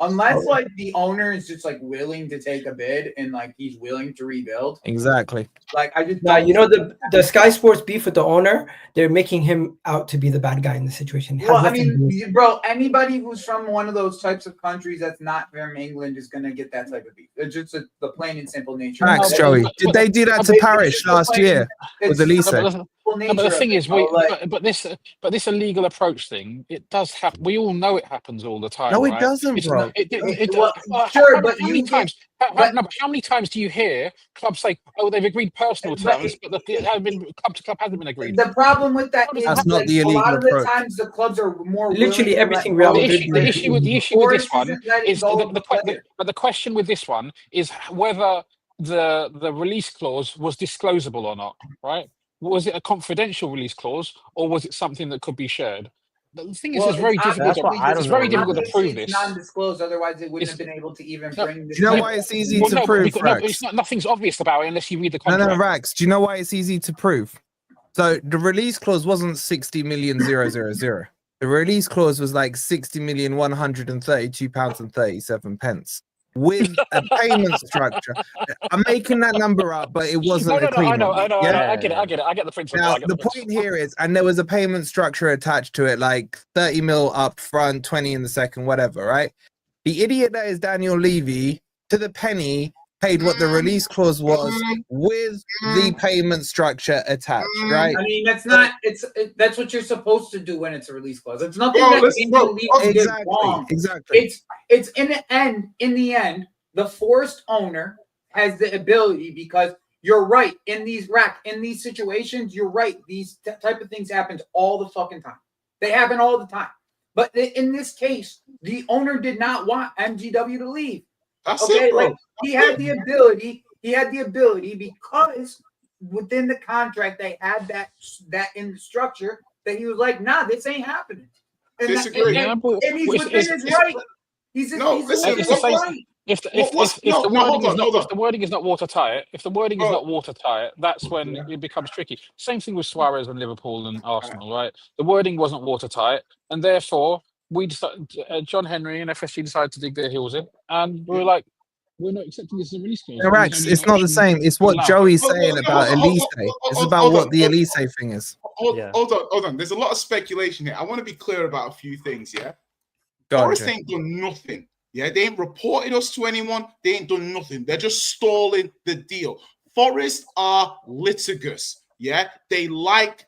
Unless like the owner is just like willing to take a bid and like he's willing to rebuild.
Exactly.
Like I just
Now, you know, the Sky Sports beef with the owner, they're making him out to be the bad guy in the situation. It has
Well, I
nothing to do with-
mean, bro, anybody who's from one of those types of countries that's not from England is gonna get that type of beef. It's just the plain and simple nature.
Thanks,
of it.
Joey. Did they do that to
It's
Parish
just the
last
plain-
year with
it's
Elise?
the
No,
simple
but the
nature
thing
of
is,
it, bro, like-
but this illegal approach thing, it does happen. We all know it happens all the time.
No, it
right?
doesn't,
It's
bro.
not- it-
Well,
how-
sure,
how-
but
how many
you
times?
but-
How many times do you hear clubs say, "Oh, they've agreed personal
But
terms," but it hasn't been club to club hasn't been agreed?
The problem with that is
That's not
like,
the
a lot
illegal
of the
approach.
times the clubs are more
Literally
willing to
everything
let
Real
go.
Madrid
The
did.
issue with this
Forest
one
isn't letting
is
go of the player.
but the question with this one is whether the release clause was disclosable or not, right? Was it a confidential release clause or was it something that could be shared? The thing is,
Well,
it's very
it's
difficult.
That's what I
It's
don't
very
know
difficult to
either.
prove
It's
this.
non-disclosed, otherwise they wouldn't
It's-
have been able to even
No,
bring this.
Do you know
Yeah.
why it's easy
Well,
to
no,
prove,
because, no,
Rax?
it's not. Nothing's obvious about it unless you read the
No,
contract.
Rax. Do you know why it's easy to prove? So the release clause wasn't 60,000,000. The release clause was like 60,132 pounds and 37 pence with a payment structure. I'm making that number up, but it wasn't
No,
a clean
I know,
one.
I know,
Yeah?
I get it, I get it, I get the principle.
Now,
I get
the
principle.
point here is, and there was a payment structure attached to it, like 30 mil up front, 20 in the second, whatever, right? The idiot that is Daniel Levy, to the penny, paid what the release clause was with the payment structure attached, right?
I mean, that's not. That's what you're supposed to do when it's a release clause. It's nothing
Bro,
that
listen,
Daniel
bro,
Levy did
Exactly,
wrong.
exactly.
It's in the end. In the end, the Forest owner has the ability, because you're right in these situations. You're right. These type of things happen all the fucking time. They happen all the time. But in this case, the owner did not want MGW to leave.
That's
Okay,
it, bro.
like he had the ability. He had the ability because within the contract they had that in the structure that he was like, nah, this ain't happening. And,
Disagree.
Yeah, but
and he's
it's-
within
it's-
his right. He's
No, listen,
within
it's the
his
same-
right.
If the wording is not watertight, that's when it becomes tricky. Same thing with Suarez and Liverpool and Arsenal, right? The wording wasn't watertight, and therefore we decided, John Henry and FSG decided to dig their heels in, and we were like, we're not accepting this as a release clause.
No, Rax, it's not the same. It's what Joey's saying about Elise. It's about what the Elise thing is.
Yeah.
Hold on. There's a lot of speculation here. I want to be clear about a few things, yeah?
Go on,
Forest
Jay.
ain't done nothing. Yeah, they ain't reported us to anyone. They ain't done nothing. They're just stalling the deal. Forest are litigious. Yeah, they like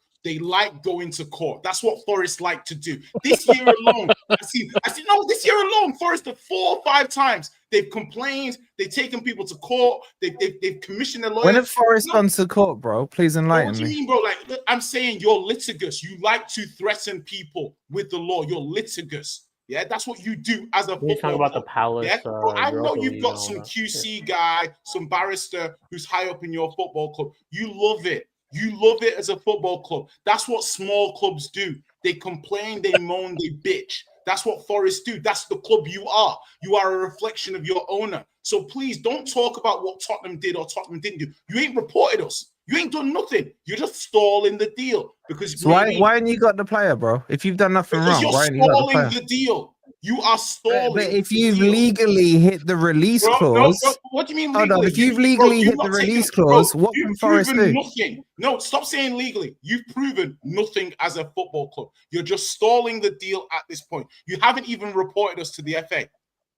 going to court. That's what Forest like to do. This year alone, this year alone, Forest have 4 or 5 times. They've complained. They've taken people to court. They've commissioned their lawyers.
When have Forest gone to court, bro? Please
Bro,
enlighten
what do you
me.
mean, bro? Like, look, I'm saying you're litigious. You like to threaten people with the law. You're litigious. Yeah, that's what you do as a football
You're talking about the
club.
Palace.
Yeah, bro, I know
Europa
you've
League
got
and all
some
that.
QC guy, some barrister who's high up in your football club. You love it. You love it as a football club. That's what small clubs do. They complain, they moan, they bitch. That's what Forest do. That's the club you are. You are a reflection of your owner. So please don't talk about what Tottenham did or Tottenham didn't do. You ain't reported us. You ain't done nothing. You're just stalling the deal. Because
So why haven't you got the player, bro? If you've done nothing
because
wrong,
you're
why haven't you got the
stalling
player?
the deal. You are stalling.
But if
the
you've
deal.
legally hit the release
Bro,
clause,
no, what do you mean
hold
legally?
on. If you've
Bro,
legally
you've
hit the
not taken-
release
bro,
clause, what can
you've
Forest
proven
do?
nothing. No, stop saying legally. You've proven nothing as a football club. You're just stalling the deal at this point. You haven't even reported us to the FA.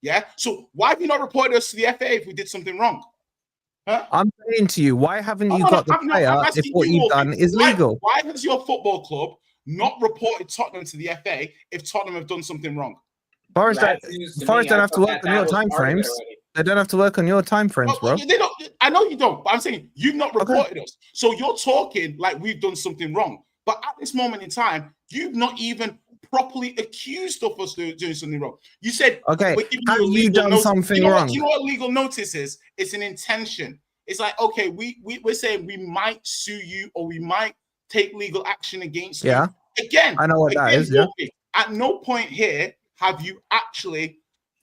Yeah. So why have you not reported us to the FA if we did something wrong? Huh?
I'm saying to you, why haven't you
No,
got the
I'm
player
asking
if what
you,
you've
Wolfie,
done is legal?
Why has your football club not reported Tottenham to the FA if Tottenham have done something wrong?
Forest
That's news to
don't
me. I
have to
thought
work
that
on your
was
time
part of it
frames.
already.
They don't have to work on your time frames, bro.
They don't. I know you don't, but I'm saying you've not
Okay.
reported us. So you're talking like we've done something wrong. But at this moment in time, you've not even properly accused of us doing something wrong. You said,
Okay,
we're giving
have
a
you
legal
done
notice.
something
You know
wrong?
do you know what legal notice is? It's an intention. It's like, okay, we're saying we might sue you or we might take legal action against you.
Yeah,
Again,
I know what that is, yeah.
Wolfie, at no point here have you actually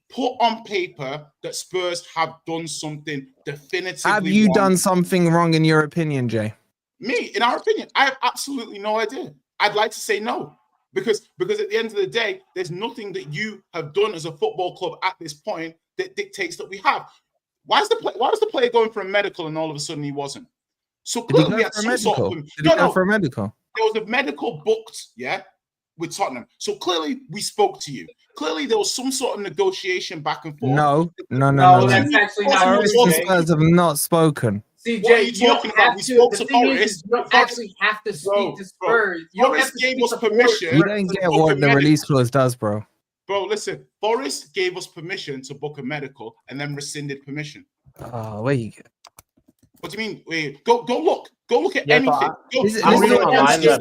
put on paper that Spurs have done something definitively
Have you
wrong.
done something wrong in your opinion, Jay?
Me, in our opinion, I have absolutely no idea. I'd like to say no. Because at the end of the day, there's nothing that you have done as a football club at this point that dictates that we have. Why is the player going for a medical and all of a sudden he wasn't? So clearly we had some sort of
for a medical.
There was a medical booked, with Tottenham. So clearly we spoke to you. Clearly there was some sort of negotiation back and forth.
No.
That's actually not
Forest and Spurs have not spoken.
CJ,
what are you talking about? We spoke to Forest.
You don't actually have to speak to Spurs.
Forest gave us permission.
You don't get what the release clause does, bro.
Bro, listen. Forest gave us permission to book a medical and then rescinded permission.
Oh, where you get?
What do you mean? Wait, go look. Go look at anything.
I'm reading online that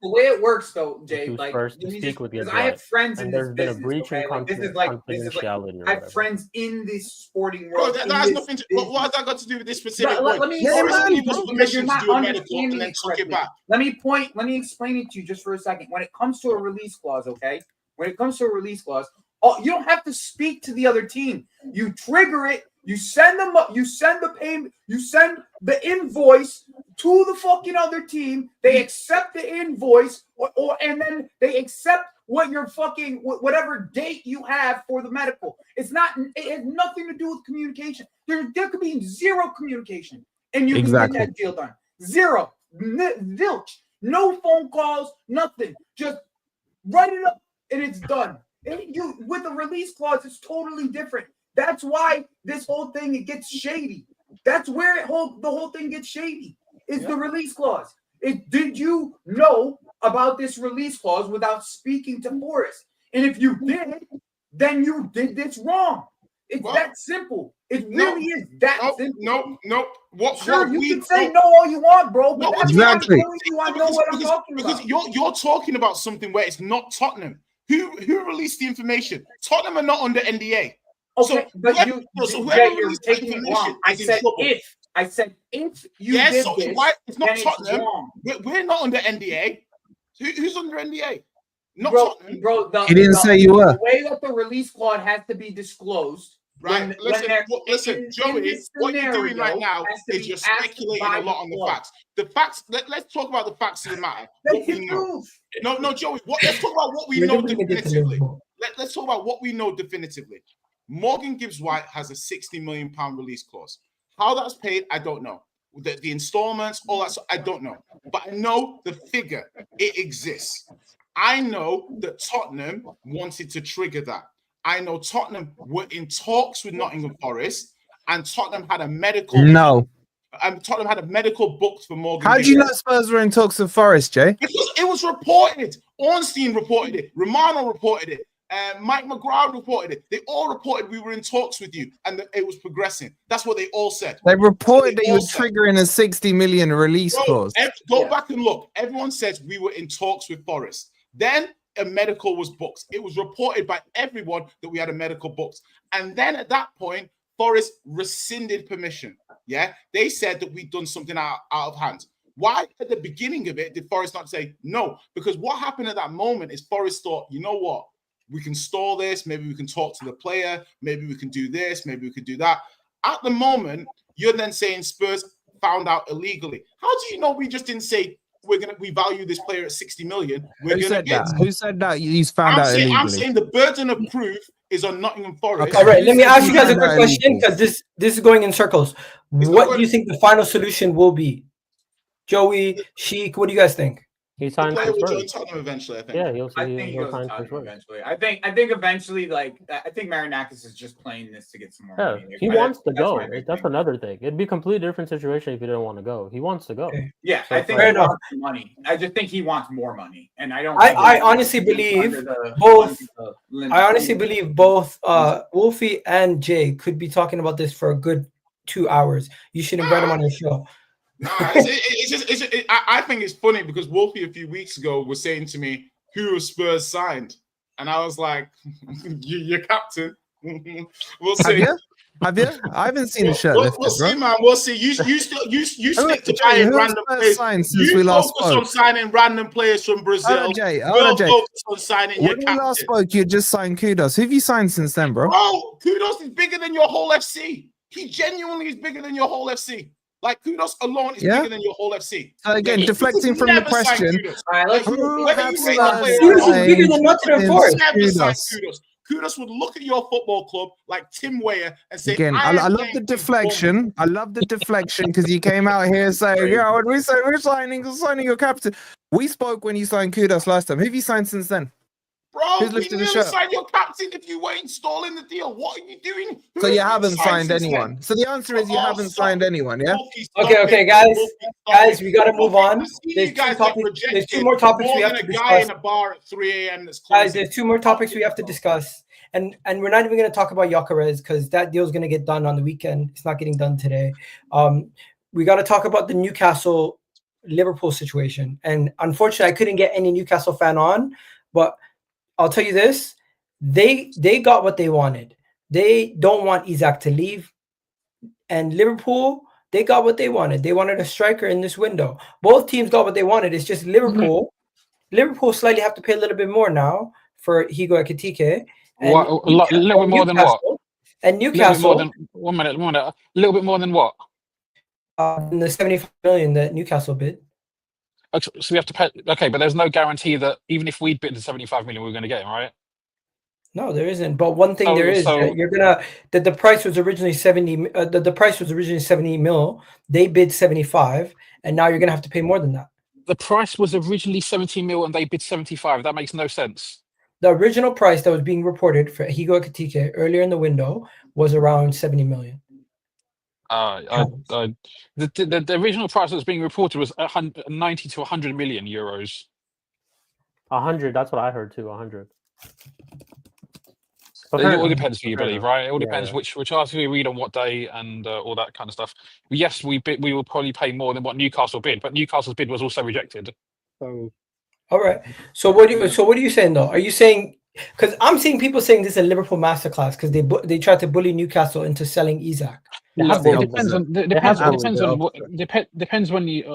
the way it works, though, Jay. Like,
first to speak with
I have friends in this
been a
business.
breach in confidentiality.
I have friends in this sporting world.
Bro, that has nothing to. What has that got to do with this specific point?
Let me
permission to do a medical and then took it back.
Let me explain it to you just for a second. When it comes to a release clause, okay? When it comes to a release clause, you don't have to speak to the other team. You trigger it. You send them up. You send the payment. You send the invoice to the fucking other team. They accept the invoice, and then they accept what your fucking whatever date you have for the medical. It has nothing to do with communication. There could be zero communication, and you can get that deal done. Zero, zilch, no phone calls, nothing. Just write it up, and it's done. And with a release clause, it's totally different. That's why this whole thing it gets shady. That's where the whole thing gets shady. It's the release clause. Did you know about this release clause without speaking to Forest? And if you did, then you did this wrong. It's that simple. It really is that simple.
No.
You can say no all you want, bro. But
exactly.
You want to know what I'm talking about.
Because you're talking about something where it's not Tottenham. Who released the information? Tottenham are not under NDA.
Okay, but you're taking it wrong. I said if you did this,
why it's not
then
Tottenham? We're not under NDA. Who's under NDA? Not Tottenham.
Bro,
he didn't say you were.
The way that the release clause has to be disclosed.
Right. Listen, Joey, what you're doing right now is you're speculating a lot on the facts. The facts. Let's talk about the facts of the matter. What we know. No, Joey. Let's talk about what we know definitively. Let's talk about what we know definitively. Morgan Gibbs-White has a £60 million release clause. How that's paid, I don't know. The installments, all that stuff, I don't know. But I know the figure. It exists. I know that Tottenham wanted to trigger that. I know Tottenham were in talks with Nottingham Forest, and Tottenham had a medical.
No.
And Tottenham had a medical booked for Morgan.
How do you know Spurs were in talks with Forest, Jay?
Because it was reported. Ornstein reported it. Romano reported it. Mike McGrath reported it. They all reported we were in talks with you and that it was progressing. That's what they all said.
They reported that you were triggering a 60 million release clause.
Go back and look. Everyone says we were in talks with Forest. Then a medical was booked. It was reported by everyone that we had a medical booked. And then at that point, Forest rescinded permission. Yeah, they said that we'd done something out of hand. Why at the beginning of it did Forest not say no? Because what happened at that moment is Forest thought, you know what? We can stall this. Maybe we can talk to the player. Maybe we can do this. Maybe we could do that. At the moment, you're then saying Spurs found out illegally. How do you know we just didn't say we value this player at 60 million?
Who said that? He's found out illegally.
I'm saying the burden of proof is on Nottingham Forest.
All right, let me ask you guys a quick question because this is going in circles. What do you think the final solution will be? Joey, Sheik, what do you guys think?
He signed for Spurs.
Tottenham eventually, I think.
Yeah,
I think he'll sign eventually. I think eventually, I think Marinakis is just playing this to get some more money.
He wants to go. That's another thing. It'd be a completely different situation if he didn't want to go. He wants to go.
Yeah, so I think he wants money. I just think he wants more money, and I don't.
I honestly believe both. I honestly believe both Wolfie and Jay could be talking about this for a good 2 hours. You should invite him on your show.
I think it's funny because Wolfie a few weeks ago was saying to me, who have Spurs signed? And I was like, your captain. We'll see.
Have you? I haven't seen the shirt lifted,
we'll see, man. We'll see. You stick to buying random players.
Since we last spoke.
On signing random players from Brazil.
Jay.
On signing
when we last spoke, you just signed Kudos. Who have you signed since then, bro?
Bro, Kudos is bigger than your whole FC. He genuinely is bigger than your whole FC. Like Kudos alone is
Yeah.
bigger than your whole FC.
So again,
Like,
deflecting
you
from the
never sign
question,
Kudos.
All right, let's
Like,
who
whether
have
you rate the player or
Kudos
not,
is bigger than Nottingham
since
Forest.
never sign
Kudos?
Kudos. Kudos would look at your football club like Tim Weah and say,
Again,
I
I love
playing
the
for
deflection. I love the deflection because you came out here saying, "Yeah, when we say we're signing your captain." We spoke when you signed Kudos last time. Who have you signed since then?
Bro,
Who's
we
lifted the
nearly
shirt?
signed your captain if you were installing the deal. What are you doing? Who
So
have
you haven't signed
since
anyone.
then?
So the answer is you
Oh,
haven't
stop
signed
it.
anyone. Yeah.
Wolfie, stop
Okay,
it.
guys.
Wolfie, stop
Guys,
it.
we gotta move on.
I've seen
There's
you guys
two
get
topics. There's two
rejected
more topics we
more
have
than
to
a guy in
discuss.
a bar at 3 a.m. that's
Guys,
closing.
there's two more topics we have to discuss, and we're not even going to talk about Gyökeres because that deal's going to get done on the weekend. It's not getting done today. We got to talk about the Newcastle Liverpool situation, and unfortunately, I couldn't get any Newcastle fan on, but I'll tell you this: they got what they wanted. They don't want Isak to leave, and Liverpool, they got what they wanted. They wanted a striker in this window. Both teams got what they wanted. It's just Liverpool. Liverpool slightly have to pay a little bit more now for Hugo Ekitike.
What, a little bit more than what?
And Newcastle,
One minute. A little bit more than what?
in the 75 million that Newcastle bid.
So we have to pay. Okay, but there's no guarantee that even if we'd bid the 75 million, we're going to get him, right?
No, there isn't. But one thing there is that you're gonna that the price was originally 70. The price was originally 70 mil. They bid 75, and now you're gonna have to pay more than that.
The price was originally 70 mil, and they bid 75. That makes no sense.
The original price that was being reported for Hugo Ekitike earlier in the window was around 70 million.
The original price that was being reported was 90 to 100 million euros.
100. That's what I heard too. 100.
It all depends who you believe, right? It all depends which article you read on what day and all that kind of stuff. Yes, we will probably pay more than what Newcastle bid, but Newcastle's bid was also rejected. So,
all right. So what are you saying though? Are you saying, because I'm seeing people saying this is a Liverpool masterclass because they tried to bully Newcastle into selling Isak.
It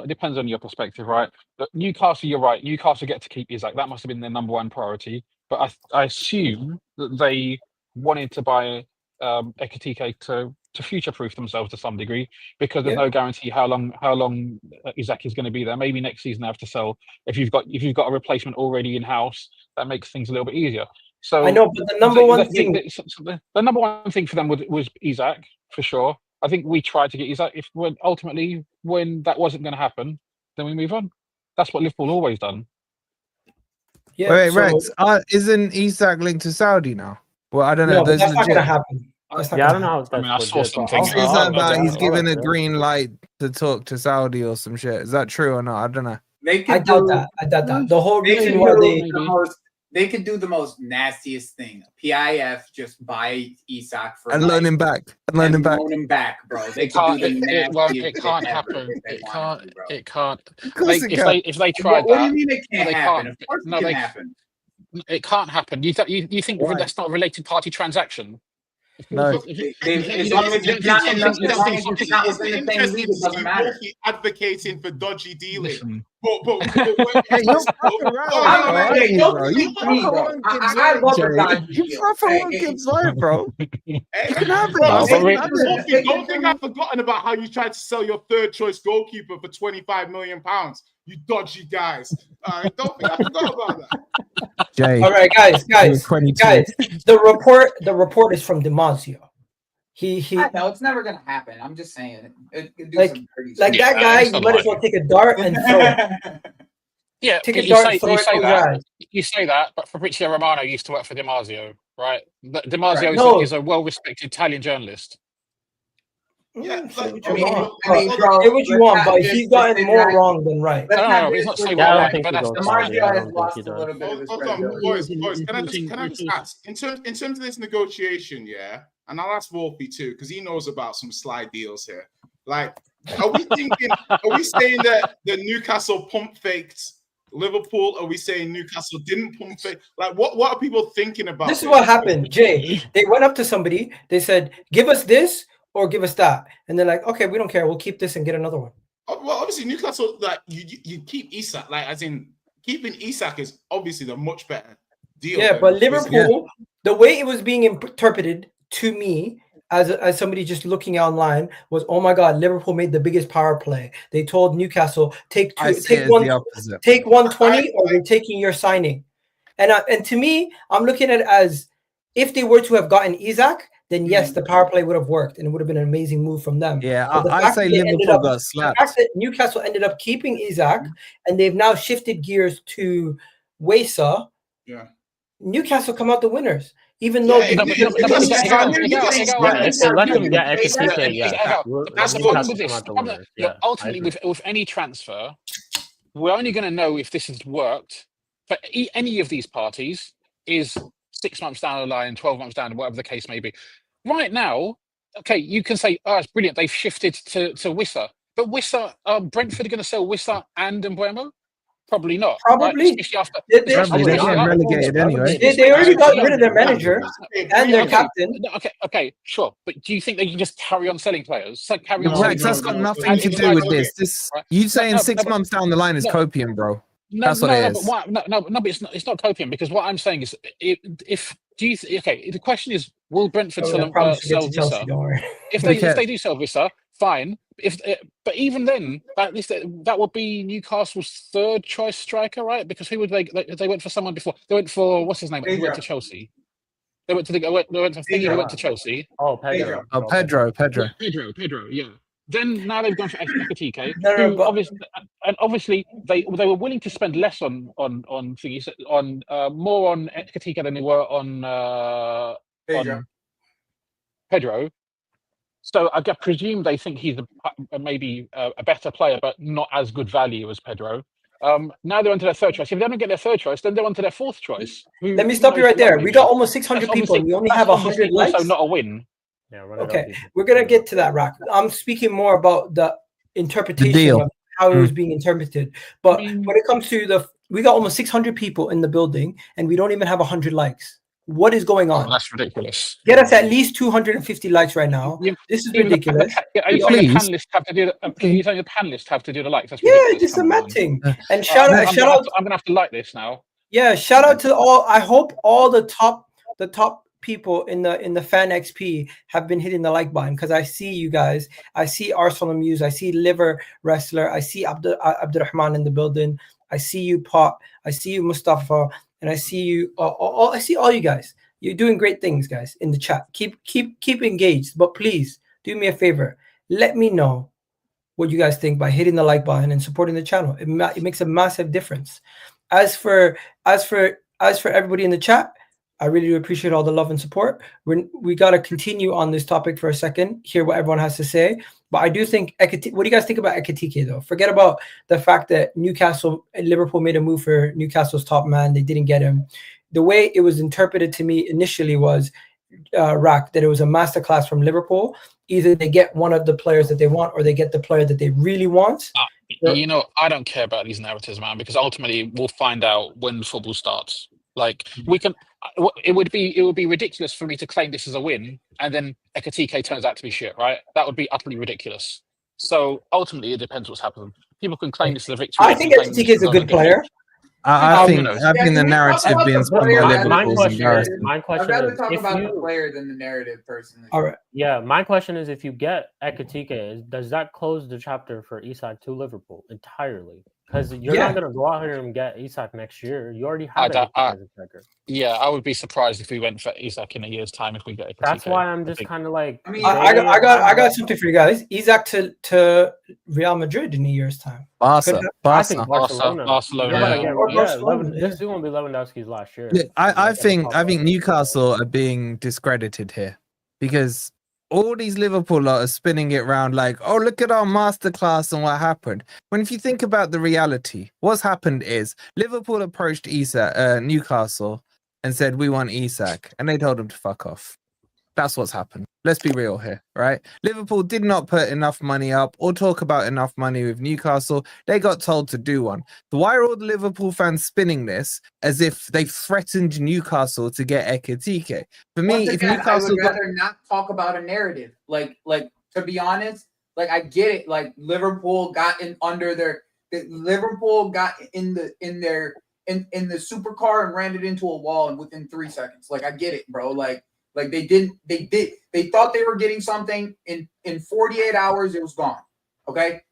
depends on your perspective, right? But Newcastle, you're right. Newcastle get to keep Isak. That must have been their number one priority. But I assume that they wanted to buy Ekitike to future-proof themselves to some degree, because there's no guarantee how long Isak is going to be there. Maybe next season they have to sell. If you've got a replacement already in house, that makes things a little bit easier. So
I know, but the number one thing,
the number one thing for them was Isak for sure. I think we tried to get Isak. When that wasn't going to happen, then we move on. That's what Liverpool always done.
Yeah. Wait, Rex, isn't Isak linked to Saudi now? Well, I don't know.
No, that's not going to happen.
I don't know. How
I saw something.
Is that about he's given a green light to talk to Saudi or some shit? Is that true or not? I don't know.
I doubt that. The whole reason why
they could do the most nastiest thing. PIF just buy Isak for
and loan him back. Loan him back,
bro.
It can't happen. It can't. If they tried that,
what do you mean it can't happen? Of course it can happen.
It can't happen. You think that's not a related party transaction?
No.
As long as it's not in the same league, it doesn't matter.
Advocating for dodgy dealing.
Hey, you're fucking right.
I love a dodgy deal.
You proper want Gibbs right, bro.
Don't think I've forgotten about how you tried to sell your third choice goalkeeper for £25 million. You dodgy guys. Don't think I forgot about that.
Jay.
All right, guys. The report is from Damasio.
I know it's never gonna happen. I'm just saying.
That guy, you might as well take a dart and throw it.
Yeah,
take a dart and throw it.
You say that, but Fabrizio Romano used to work for Damasio, right? Damasio is a well-respected Italian journalist.
Yeah,
say what you want, but he's gotten more wrong than right.
No, he's not saying right, but that's
Damasio has lost a little bit of his
credibility. Boys, can I just ask, in terms of this negotiation, and I'll ask Wolfie too, because he knows about some sly deals here. Like, are we saying that the Newcastle pump faked Liverpool? Are we saying Newcastle didn't pump fake? Like, what are people thinking about?
This is what happened, Jay. They went up to somebody, they said, give us this or give us that. And they're like, okay, we don't care. We'll keep this and get another one.
Well, obviously, Newcastle, like, you keep Isak, like, as in, keeping Isak is obviously the much better deal.
Yeah, but Liverpool, the way it was being interpreted to me as somebody just looking online, was, oh my God, Liverpool made the biggest power play. They told Newcastle, take
I see it as the opposite.
take 120, or we're taking your signing. And to me, I'm looking at it as, if they were to have gotten Isak, then yes, the power play would have worked and it would have been an amazing move from them.
Yeah,
But
I say Liverpool got
the
slapped.
fact that Newcastle ended up keeping Isak and they've now shifted gears to Wesa, Newcastle come out the winners. Even though
If they let them get Ekitike, yeah.
That's the problem with this. Ultimately, with any transfer, we're only going to know if this has worked for any of these parties is 6 months down the line, 12 months down, whatever the case may be. Right now, okay, you can say, oh, it's brilliant, they've shifted to Wissa. But Wissa, Brentford are going to sell Wissa and Mbeumo? Probably not.
Probably.
Right? Especially after
they're getting relegated anyway.
They already got rid of their manager and their captain.
Okay, sure. But do you think they can just carry on selling players? So carry on
Rex, that's got nothing to do with this. You saying 6 months down the line is copium, bro. That's what it is.
But it's not copium, because what I'm saying is, the question is, will Brentford sell Wissa? If they do sell Wissa, fine. But even then, that would be Newcastle's third choice striker, right? Because who would they went for someone before? They went for, what's his name? He went to Chelsea. They went to Chelsea.
Oh, Pedro.
Oh, Pedro.
Pedro, yeah. Then now they've gone for Ekitike.
But
obviously they were willing to spend less on thingies, more on Ekitike than they were on Pedro. So I presume they think he's maybe a better player, but not as good value as Pedro. Now they're onto their third choice. If they don't get their third choice, then they're onto their fourth choice.
Let me stop you right there. We got almost 600 people, and we only have 100 likes.
Also not a win.
Yeah,
okay, we're gonna get to that, Rack. I'm speaking more about the interpretation of how it was being interpreted. But when it comes to we got almost 600 people in the building, and we don't even have 100 likes. What is going on?
Oh, that's ridiculous.
Get us at least 250 likes right now. This is ridiculous.
Are you saying the panelists have to do the likes? That's ridiculous.
Yeah, just a mad thing. And shout out.
I'm gonna have to like this now.
Yeah, shout out to all. I hope all the top people in the fan XP have been hitting the like button, because I see you guys. I see Arsenal Muse. I see Liver Wrestler. I see Abdurrahman in the building. I see you, Pot. I see you, Mustafa. And I see you. I see all you guys. You're doing great things, guys, in the chat. Keep engaged. But please do me a favor. Let me know what you guys think by hitting the like button and supporting the channel. It makes a massive difference. As for everybody in the chat, I really do appreciate all the love and support. We got to continue on this topic for a second, hear what everyone has to say. But I do think Ekitike, what do you guys think about Ekitike, though? Forget about the fact that Newcastle and Liverpool made a move for Newcastle's top man. They didn't get him. The way it was interpreted to me initially was, Rack, that it was a masterclass from Liverpool. Either they get one of the players that they want, or they get the player that they really want.
I don't care about these narratives, man, because ultimately we'll find out when football starts. Like, it would be ridiculous for me to claim this as a win, and then Ekitike turns out to be shit, right? That would be utterly ridiculous. So ultimately, it depends what's happening. People can claim this as a victory.
I think Ekitike is a good player.
I think the narrative being spun by Liverpool is embarrassing.
My question
I'd rather
is,
talk about the player than the narrative, personally.
All right.
Yeah, my question is, if you get Ekitike, does that close the chapter for Isak to Liverpool entirely? Because you're not going to go out here and get Isak next year. You already have Ekitike as a striker.
Yeah, I would be surprised if we went for Isak in a year's time if we get Ekitike.
That's why I'm just kind of like.
I mean, I got something for you guys. Isak to Real Madrid in a year's time.
Barcelona.
I think Barcelona.
Barcelona.
This is going to be Lewandowski's last year.
I think Newcastle are being discredited here, because all these Liverpool lot are spinning it around like, oh, look at our masterclass and what happened. When if you think about the reality, what's happened is Liverpool approached Newcastle and said, we want Isak. And they told him to fuck off. That's what's happened. Let's be real here, right? Liverpool did not put enough money up or talk about enough money with Newcastle. They got told to do one. So why are all the Liverpool fans spinning this as if they've threatened Newcastle to get Ekitike? For me, if Newcastle,
I would rather not talk about a narrative. Like to be honest, like I get it. Like Liverpool got in the supercar and ran it into a wall and within 3 seconds. Like I get it, bro. Like Like they thought they were getting something in 48 hours. It was gone. Okay,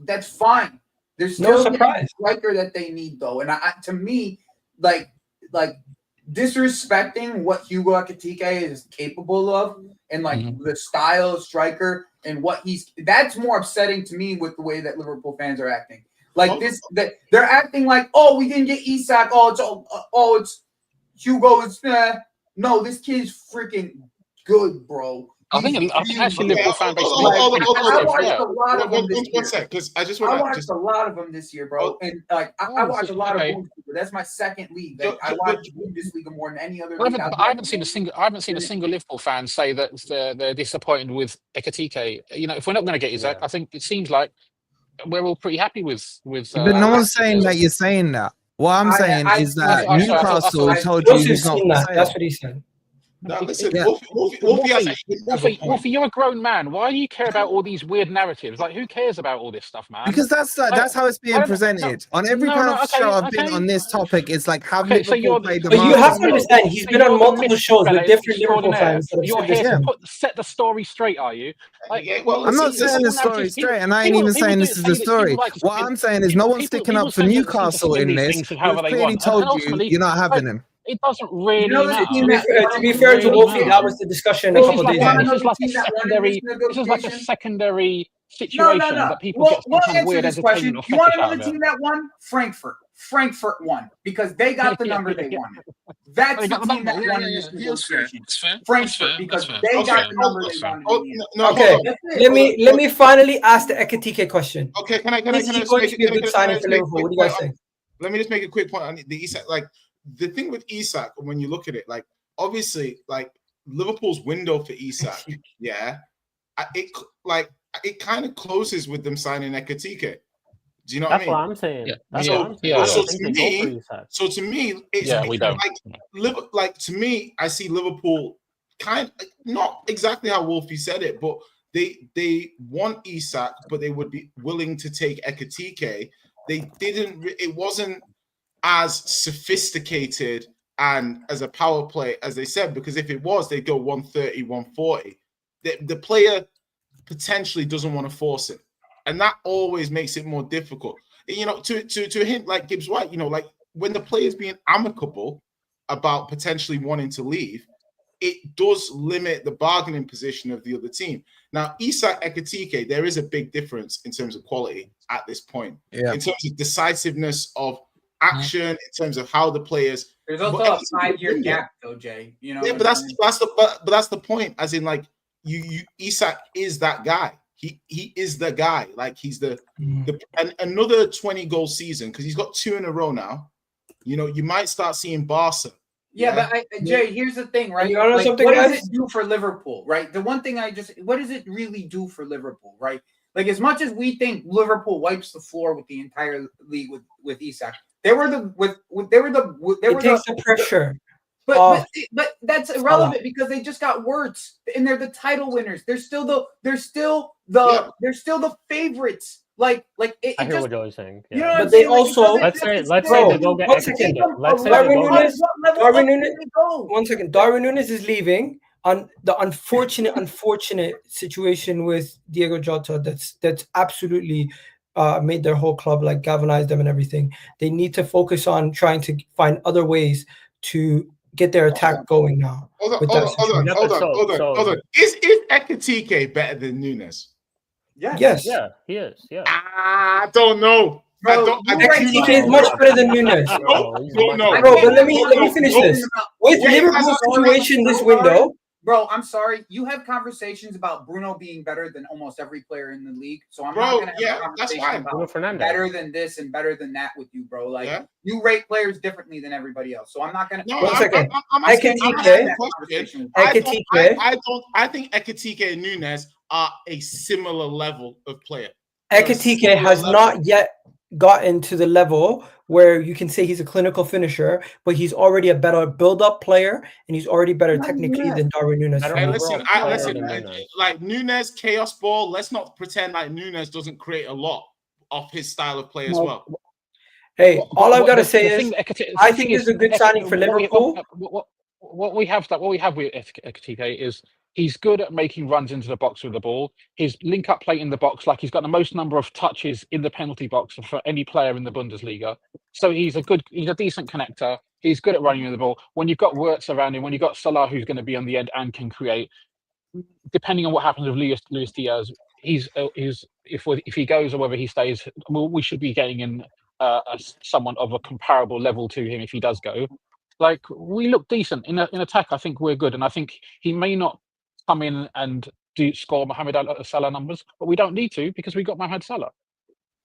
that's fine. There's still
No surprise.
a striker that they need though, and to me, like disrespecting what Hugo Ekitike is capable of, and like the style of striker and what that's more upsetting to me with the way that Liverpool fans are acting. Like that they're acting like, oh, we didn't get Isak. Oh, it's Hugo. It's no, this kid's freaking good, bro.
I think actually Liverpool fan base.
I watched a lot of them this year.
One sec, because I just want
I watched a lot of them this year, bro. And like I watched a lot of Bundesliga. That's my second league. Like, I watched Bundesliga more than any other league.
I haven't seen a single Liverpool fan say that they're disappointed with Ekitike. You know, if we're not going to get Isak, I think it seems like we're all pretty happy with.
But no one's saying that you're saying that. What I'm saying is that Newcastle told you he's not for sale.
That's what he said.
Now listen,
Yeah.
Wolfie, you're a grown man. Why do you care about all these weird narratives? Like, who cares about all this stuff, man?
Because that's how it's being presented. On every kind of show I've been on this topic, it's like, have Liverpool played the
But you have to
market?
understand, he's been on multiple shows with different Liverpool fans.
You're here to set the story straight, are you? Like,
I'm not saying the story straight, and I ain't even saying this is the story. What I'm saying is no one's sticking up for Newcastle in this. We've clearly told you you're not having him.
It doesn't really matter.
To be fair to Wolfie, that was the discussion a couple of days ago.
This is like a secondary situation that people get some weird entertainment or
you want
fetish out
another
of it.
team that won? Frankfurt won because they got the number they wanted. That's the team that won in this negotiation. Frankfurt, because they got the number they wanted.
Okay, let me finally ask the Ekitike question.
Okay, can I
Is he going to be a good signing for Liverpool? What do you guys think?
Let me just make a quick point on the Isak. Like, the thing with Isak, when you look at it, like, obviously, like, Liverpool's window for Isak, it kind of closes with them signing Ekitike. Do you know what I mean?
That's what I'm saying.
Yeah.
That's
Yeah.
what I'm saying.
Yeah.
So to me, it's
we don't.
like to me, I see Liverpool kind of not exactly how Wolfie said it, but they want Isak, but they would be willing to take Ekitike. They didn't. It wasn't as sophisticated and as a power play as they said, because if it was, they'd go 130, 140. The player potentially doesn't want to force it, and that always makes it more difficult. You know, to a hint like Gibbs-White, you know, like when the player's being amicable about potentially wanting to leave, it does limit the bargaining position of the other team. Now, Isak Ekitike, there is a big difference in terms of quality at this point, in terms of decisiveness of action, in terms of how the players.
There's also a 5-year gap, though, Jay. You know,
but that's the point. As in, like, you Isak is that guy. He is the guy. Like, he's the and another 20-goal season, because he's got 2 in a row now. You know, you might start seeing Barca.
Yeah, but Jay, here's the thing, right?
Like,
what does it do for Liverpool, right? The one thing what does it really do for Liverpool, right? Like, as much as we think Liverpool wipes the floor with the entire league with Isak, they were the pressure. But that's irrelevant because they just got words and they're the title winners. They're still the favorites. Like
I hear what Joey's saying. Yeah.
You know,
but they also
let's say they go get Ekitike. Let's say
Darwin Núñez is leaving on the unfortunate situation with Diego Jota. That's absolutely made their whole club, like, galvanize them and everything. They need to focus on trying to find other ways to get their attack going now.
Hold on. Is Ekitike better than Núñez?
Yes.
Yeah, he is. Yeah.
I don't know.
Ekitike is much better than Núñez. Bro, but let me finish this. With Liverpool's situation this window.
Bro, I'm sorry. You have conversations about Bruno being better than almost every player in the league. So I'm not going to have a conversation about better than this and better than that with you, bro. Like, you rate players differently than everybody else. So I'm not going to.
No,
1 second.
I think Ekitike and Núñez are a similar level of player.
Ekitike has not yet gotten to the level where you can say he's a clinical finisher, but he's already a better build-up player, and he's already better technically than Darwin Núñez.
Hey, listen, like Núñez, chaos ball. Let's not pretend like Núñez doesn't create a lot of his style of play as well.
Hey, all I've got to say is, I think it's a good signing for Liverpool.
what we have with Ekitike is he's good at making runs into the box with the ball. His link-up play in the box, like he's got the most number of touches in the penalty box for any player in the Bundesliga. So he's a decent connector. He's good at running with the ball. When you've got Wirtz around him, when you've got Salah who's going to be on the end and can create, depending on what happens with Luis Diaz, if he goes or whether he stays, we should be getting in someone of a comparable level to him if he does go. Like, we look decent in attack. I think we're good, and I think he may not come in and score Mohamed Salah numbers, but we don't need to because we got Mohamed Salah.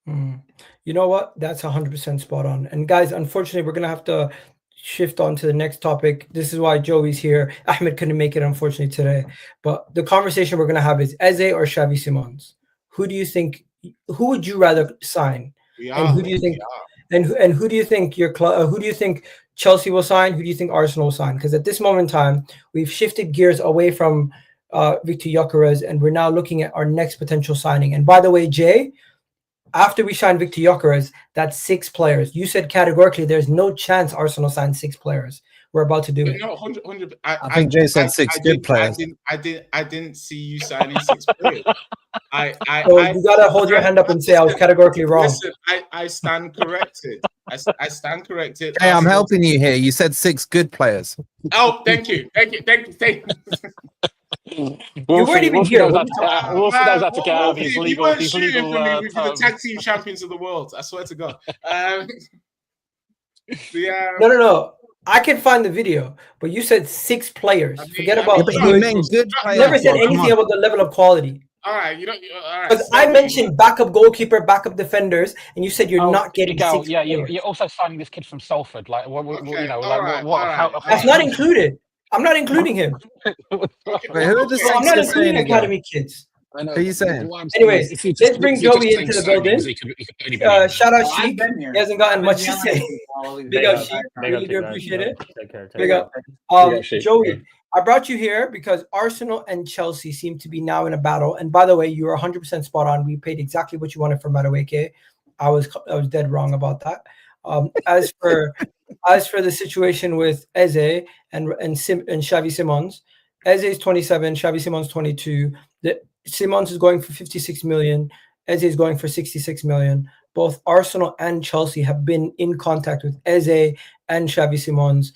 You know what? That's 100% spot on. And guys, unfortunately, we're gonna have to shift on to the next topic. This is why Joey's here. Ahmed couldn't make it, unfortunately, today. But the conversation we're gonna have is Eze or Xavi Simons. Who do you think? Who would you rather sign? And who do you think? And who do you think your club? Who do you think Chelsea will sign? Who do you think Arsenal will sign? Because at this moment in time, we've shifted gears away from Viktor Gyökeres, and we're now looking at our next potential signing. And by the way, Jay, after we sign Viktor Gyökeres, that's 6 players. You said categorically there's no chance Arsenal signs 6 players. We're about to do it.
No, 100.
I think Jay said 6 good players.
I didn't see you signing 6 players.
You gotta hold your hand up and say I was categorically wrong.
Listen, I stand corrected. I stand corrected.
Hey, I'm helping you here. You said 6 good players.
Oh, thank you.
You weren't even here.
Wolfie knows how to get out of his legal.
We're the tag team champions of the world. I swear to God. Yeah.
No. I can find the video, but you said 6 players. Forget about
but you meant good players.
You never said anything about the level of quality.
All right, you don't. All right.
Because I mentioned backup goalkeeper, backup defenders, and you said you're not getting 6
Yeah,
players.
you're also signing this kid from Salford. Like,
That's not included. I'm not including him.
Wait, who are the 6
I'm not including academy kids.
Who are you saying?
Anyways, let's bring Joey into the building. Shout out Sheik. He hasn't gotten much to say. Big up Sheik. Really do appreciate it. Big up. Joey, I brought you here because Arsenal and Chelsea seem to be now in a battle. And by the way, you are 100% spot on. We paid exactly what you wanted for Madueke. I was dead wrong about that. As for the situation with Eze and Xavi Simons, Eze is 27, Xavi Simons 22. Simons is going for 56 million. Eze is going for 66 million. Both Arsenal and Chelsea have been in contact with Eze and Xavi Simons,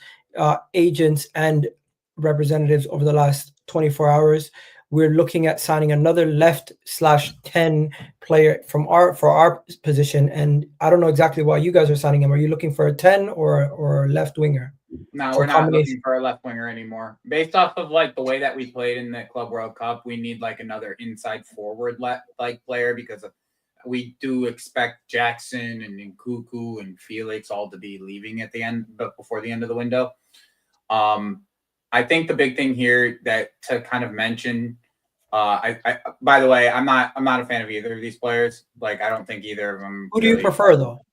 agents and representatives over the last 24 hours. We're looking at signing another left/10 player for our position, and I don't know exactly why you guys are signing him. Are you looking for a 10 or a left winger?
No, we're not looking for a left winger anymore. Based off of like the way that we played in the Club World Cup, we need like another inside forward like player because we do expect Jackson and Nkunku and Felix all to be leaving at the end, but before the end of the window. I think the big thing here that to kind of mention, I by the way, I'm not a fan of either of these players. Like, I don't think either of them.
Who do you prefer though?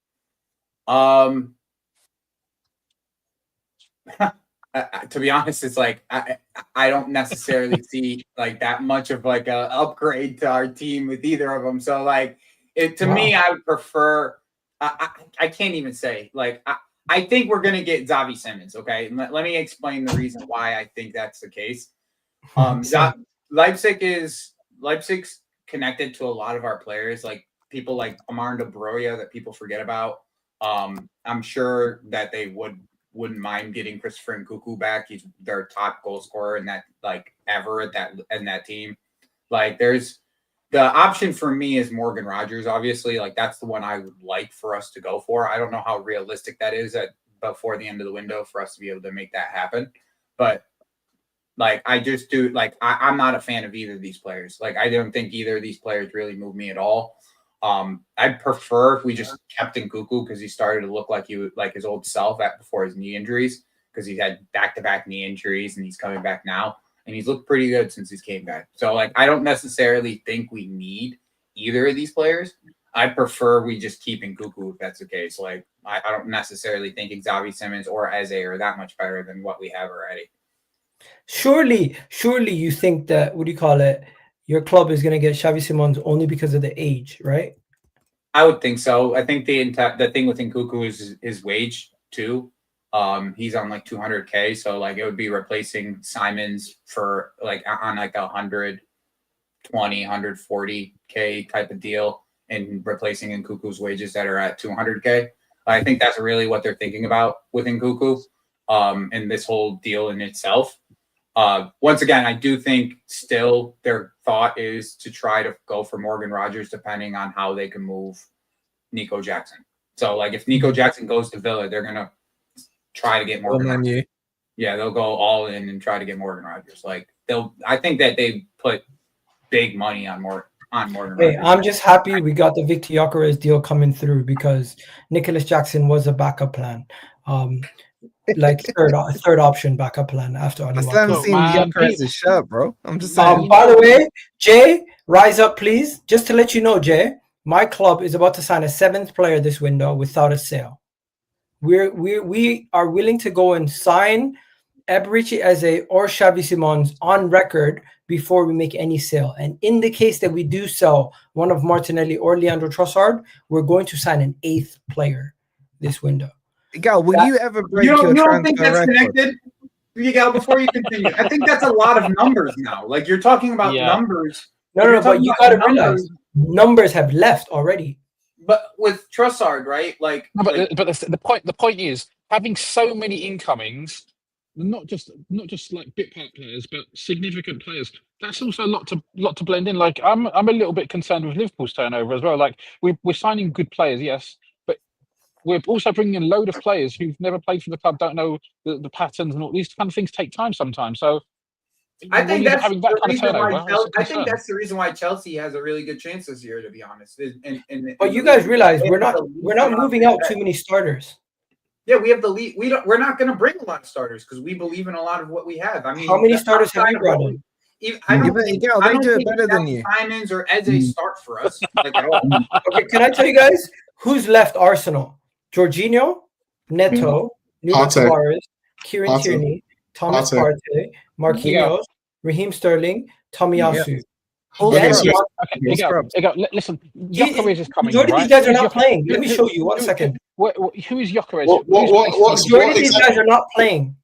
To be honest, it's like I don't necessarily see like that much of like a upgrade to our team with either of them. So like me, I would prefer. I can't even say like. I think we're going to get Xavi Simons, okay? Let me explain the reason why I think that's the case. Leipzig's connected to a lot of our players, like people like Amar De Bruyne that people forget about. I'm sure that they wouldn't mind getting Christopher Nkunku back. He's their top goal scorer in that like ever in that team. Like there's the option for me is Morgan Rogers, obviously. Like that's the one I would like for us to go for. I don't know how realistic that is before the end of the window for us to be able to make that happen. But like I just do like I'm not a fan of either of these players. Like I don't think either of these players really move me at all. I'd prefer if we just kept Nkunku because he started to look like his old self before his knee injuries, because he had back-to-back knee injuries and he's coming back now. And he's looked pretty good since he's came back. So, like, I don't necessarily think we need either of these players. I prefer we just keep Nkunku if that's the case. Like, I don't necessarily think Xavi Simons or Eze are that much better than what we have already.
Surely you think that, your club is going to get Xavi Simons only because of the age, right?
I would think so. I think the thing with Nkunku is his wage, too. He's on like 200K, so like it would be replacing Simons for like on like 120, 140K type of deal, and replacing Nkuku's wages that are at 200K. I think that's really what they're thinking about with Nkuku, and this whole deal in itself. Once again, I do think still their thought is to try to go for Morgan Rogers, depending on how they can move Nico Jackson. So like if Nico Jackson goes to Villa, they're gonna try to get Morgan Rogers. Yeah, they'll go all in and try to get Morgan Rogers. Like I think that they put big money on Morgan Rogers.
Hey, I'm just happy we got the Viktor Gyökeres deal coming through because Nicholas Jackson was a backup plan. Like third option backup plan after
I still haven't seen Gyökeres' shirt, bro. I'm just saying.
By the way, Jay, rise up, please. Just to let you know, Jay, my club is about to sign a 7th player this window without a sale. We are willing to go and sign Eberechi Eze or Xavi Simons on record before we make any sale. And in the case that we do sell one of Martinelli or Leandro Trossard, we're going to sign an 8th player this window.
Miguel, will you ever break your transfer record? You don't think that's connected?
Miguel, before you continue, I think that's a lot of numbers now. Like you're talking about numbers.
No, but you got to realize numbers have left already.
But with Trossard, right? Like,
no, but the point is having so many incomings, not just like bit part players, but significant players. That's also a lot to blend in. Like I'm a little bit concerned with Liverpool's turnover as well. Like we're signing good players, yes, but we're also bringing in a load of players who've never played for the club, don't know the patterns, and all these kind of things take time sometimes. So
I think that's having that kind of turnover. I think that's the reason why Chelsea has a really good chance this year, to be honest.
But you guys realize we're not moving out too many starters.
Yeah, we have the lead. We're not going to bring a lot of starters because we believe in a lot of what we have. I mean,
how many starters have you brought in?
I don't think better than you. Simons or Eze start for us like at all.
Okay, can I tell you guys who's left Arsenal? Jorginho, Neto, Nuno Tavares, Kieran Tierney, Thomas Partey, Marquinhos, Raheem Sterling, Tomiyasu.
Listen, Gyökeres is coming.
Majority of these guys are not playing. Let me show you 1 second.
Who is Gyökeres?
Majority of these guys are not playing.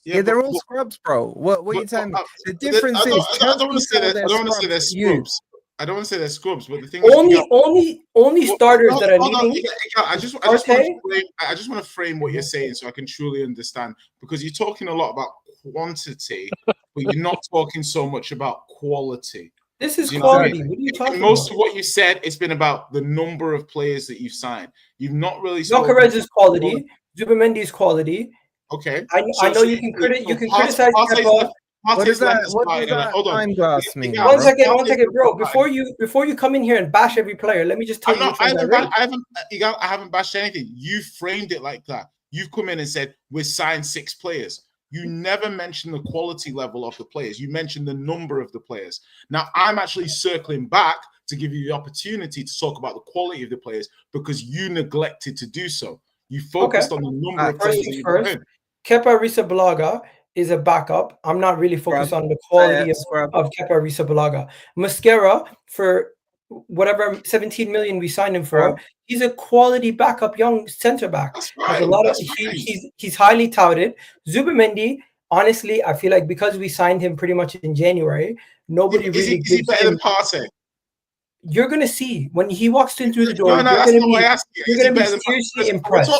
Yeah, they're all scrubs, bro. What are you telling me? The difference is
I don't want to say that. I don't want to say they're scrubs. I don't want to say they're scrubs, but the thing
only starters that are leaving.
I just want to frame what you're saying so I can truly understand, because you're talking a lot about quantity, but you're not talking so much about quality.
This is quality. What are you talking about?
Most of what you said, it's been about the number of players that you've signed. You've not really.
Gyökeres is quality. Zubimendi is quality.
Okay.
I know you can criticize Kepa.
What is that? What does that time glass mean?
One second, bro. Before you come in here and bash every player, let me just tell you.
I haven't bashed anything. You framed it like that. You've come in and said we signed 6 players. You never mentioned the quality level of the players. You mentioned the number of the players. Now, I'm actually circling back to give you the opportunity to talk about the quality of the players because you neglected to do so. You focused on the number of players.
First, Kepa Arrizabalaga is a backup. I'm not really focused on the quality of Kepa Arrizabalaga. Mosquera, for whatever 17 million we signed him for, he's a quality backup young center back. He's highly touted. Zubimendi, honestly, I feel like because we signed him pretty much in January, nobody really
is he better than Partey?
You're gonna see when he walks in through the door. You're gonna be seriously impressed.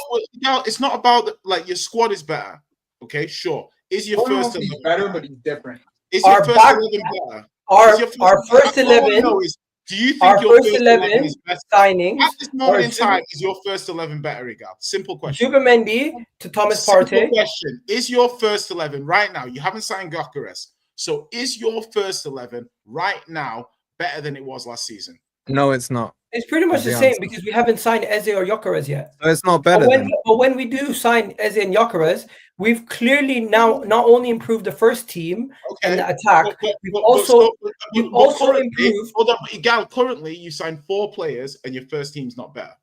It's not about your squad is better. Okay, sure. Is your first 11
better, but he's different?
Is your first 11 better?
Our first 11.
Do you think your first 11 is better?
Signings
at this moment in time? Is your first 11 better, Rigal? Simple question.
Zubimendi to Thomas Partey.
Simple question. Is your first 11 right now? You haven't signed Gyökeres, so is your first 11 right now better than it was last season?
No, it's not.
It's pretty much the same because we haven't signed Eze or Gyökeres yet.
So it's not better.
But when we do sign Eze and Gyökeres, we've clearly now not only improved the first team and the attack, we've also improved.
Hold on, Gal, currently you signed 4 players and your first team's not better.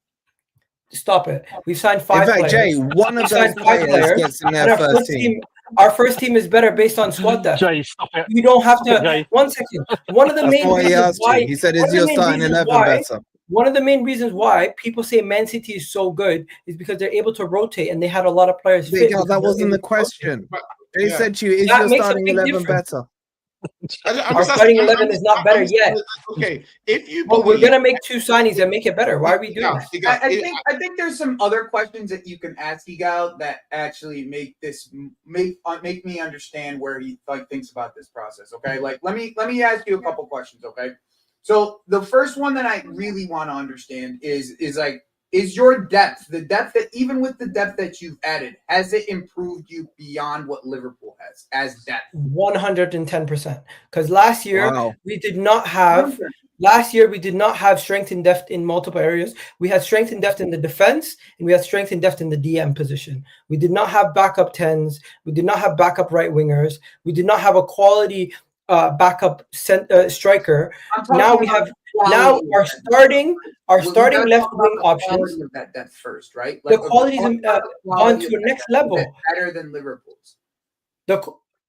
Stop it. We've signed 5 players.
In fact, Jay, one of those players gets in their first team.
Our first team is better based on squad depth.
Jay, stop it.
You don't have to. 1 second. One of the main reasons why
he said, "Is your starting 11 better?"
one of the main reasons why people say Man City is so good is because they're able to rotate and they had a lot of players fit.
Miguel, that wasn't the question. They said to you, is
That
your
makes a
starting
big
11
difference.
better?
Our starting 11 is not better yet.
Okay, if you
But we're
believe-
gonna make 2 signings and make it better. Why are we doing this?
I think there's some other questions that you can ask Hugo that actually make me understand where he thinks about this process. Okay, like let me ask you a couple questions. Okay, so the first one that I really want to understand is your depth, the depth that even with the depth that you've added, has it improved you beyond what Liverpool has as depth?
110%. Because last year
Wow.
we did not have strength and depth in multiple areas. We had strength and depth in the defense, and we had strength and depth in the DM position. We did not have backup 10s. We did not have backup right wingers. We did not have a quality backup striker. Now we have our starting left wing options.
Of that depth first, right?
The quality's gone to the next level.
Better than Liverpool's.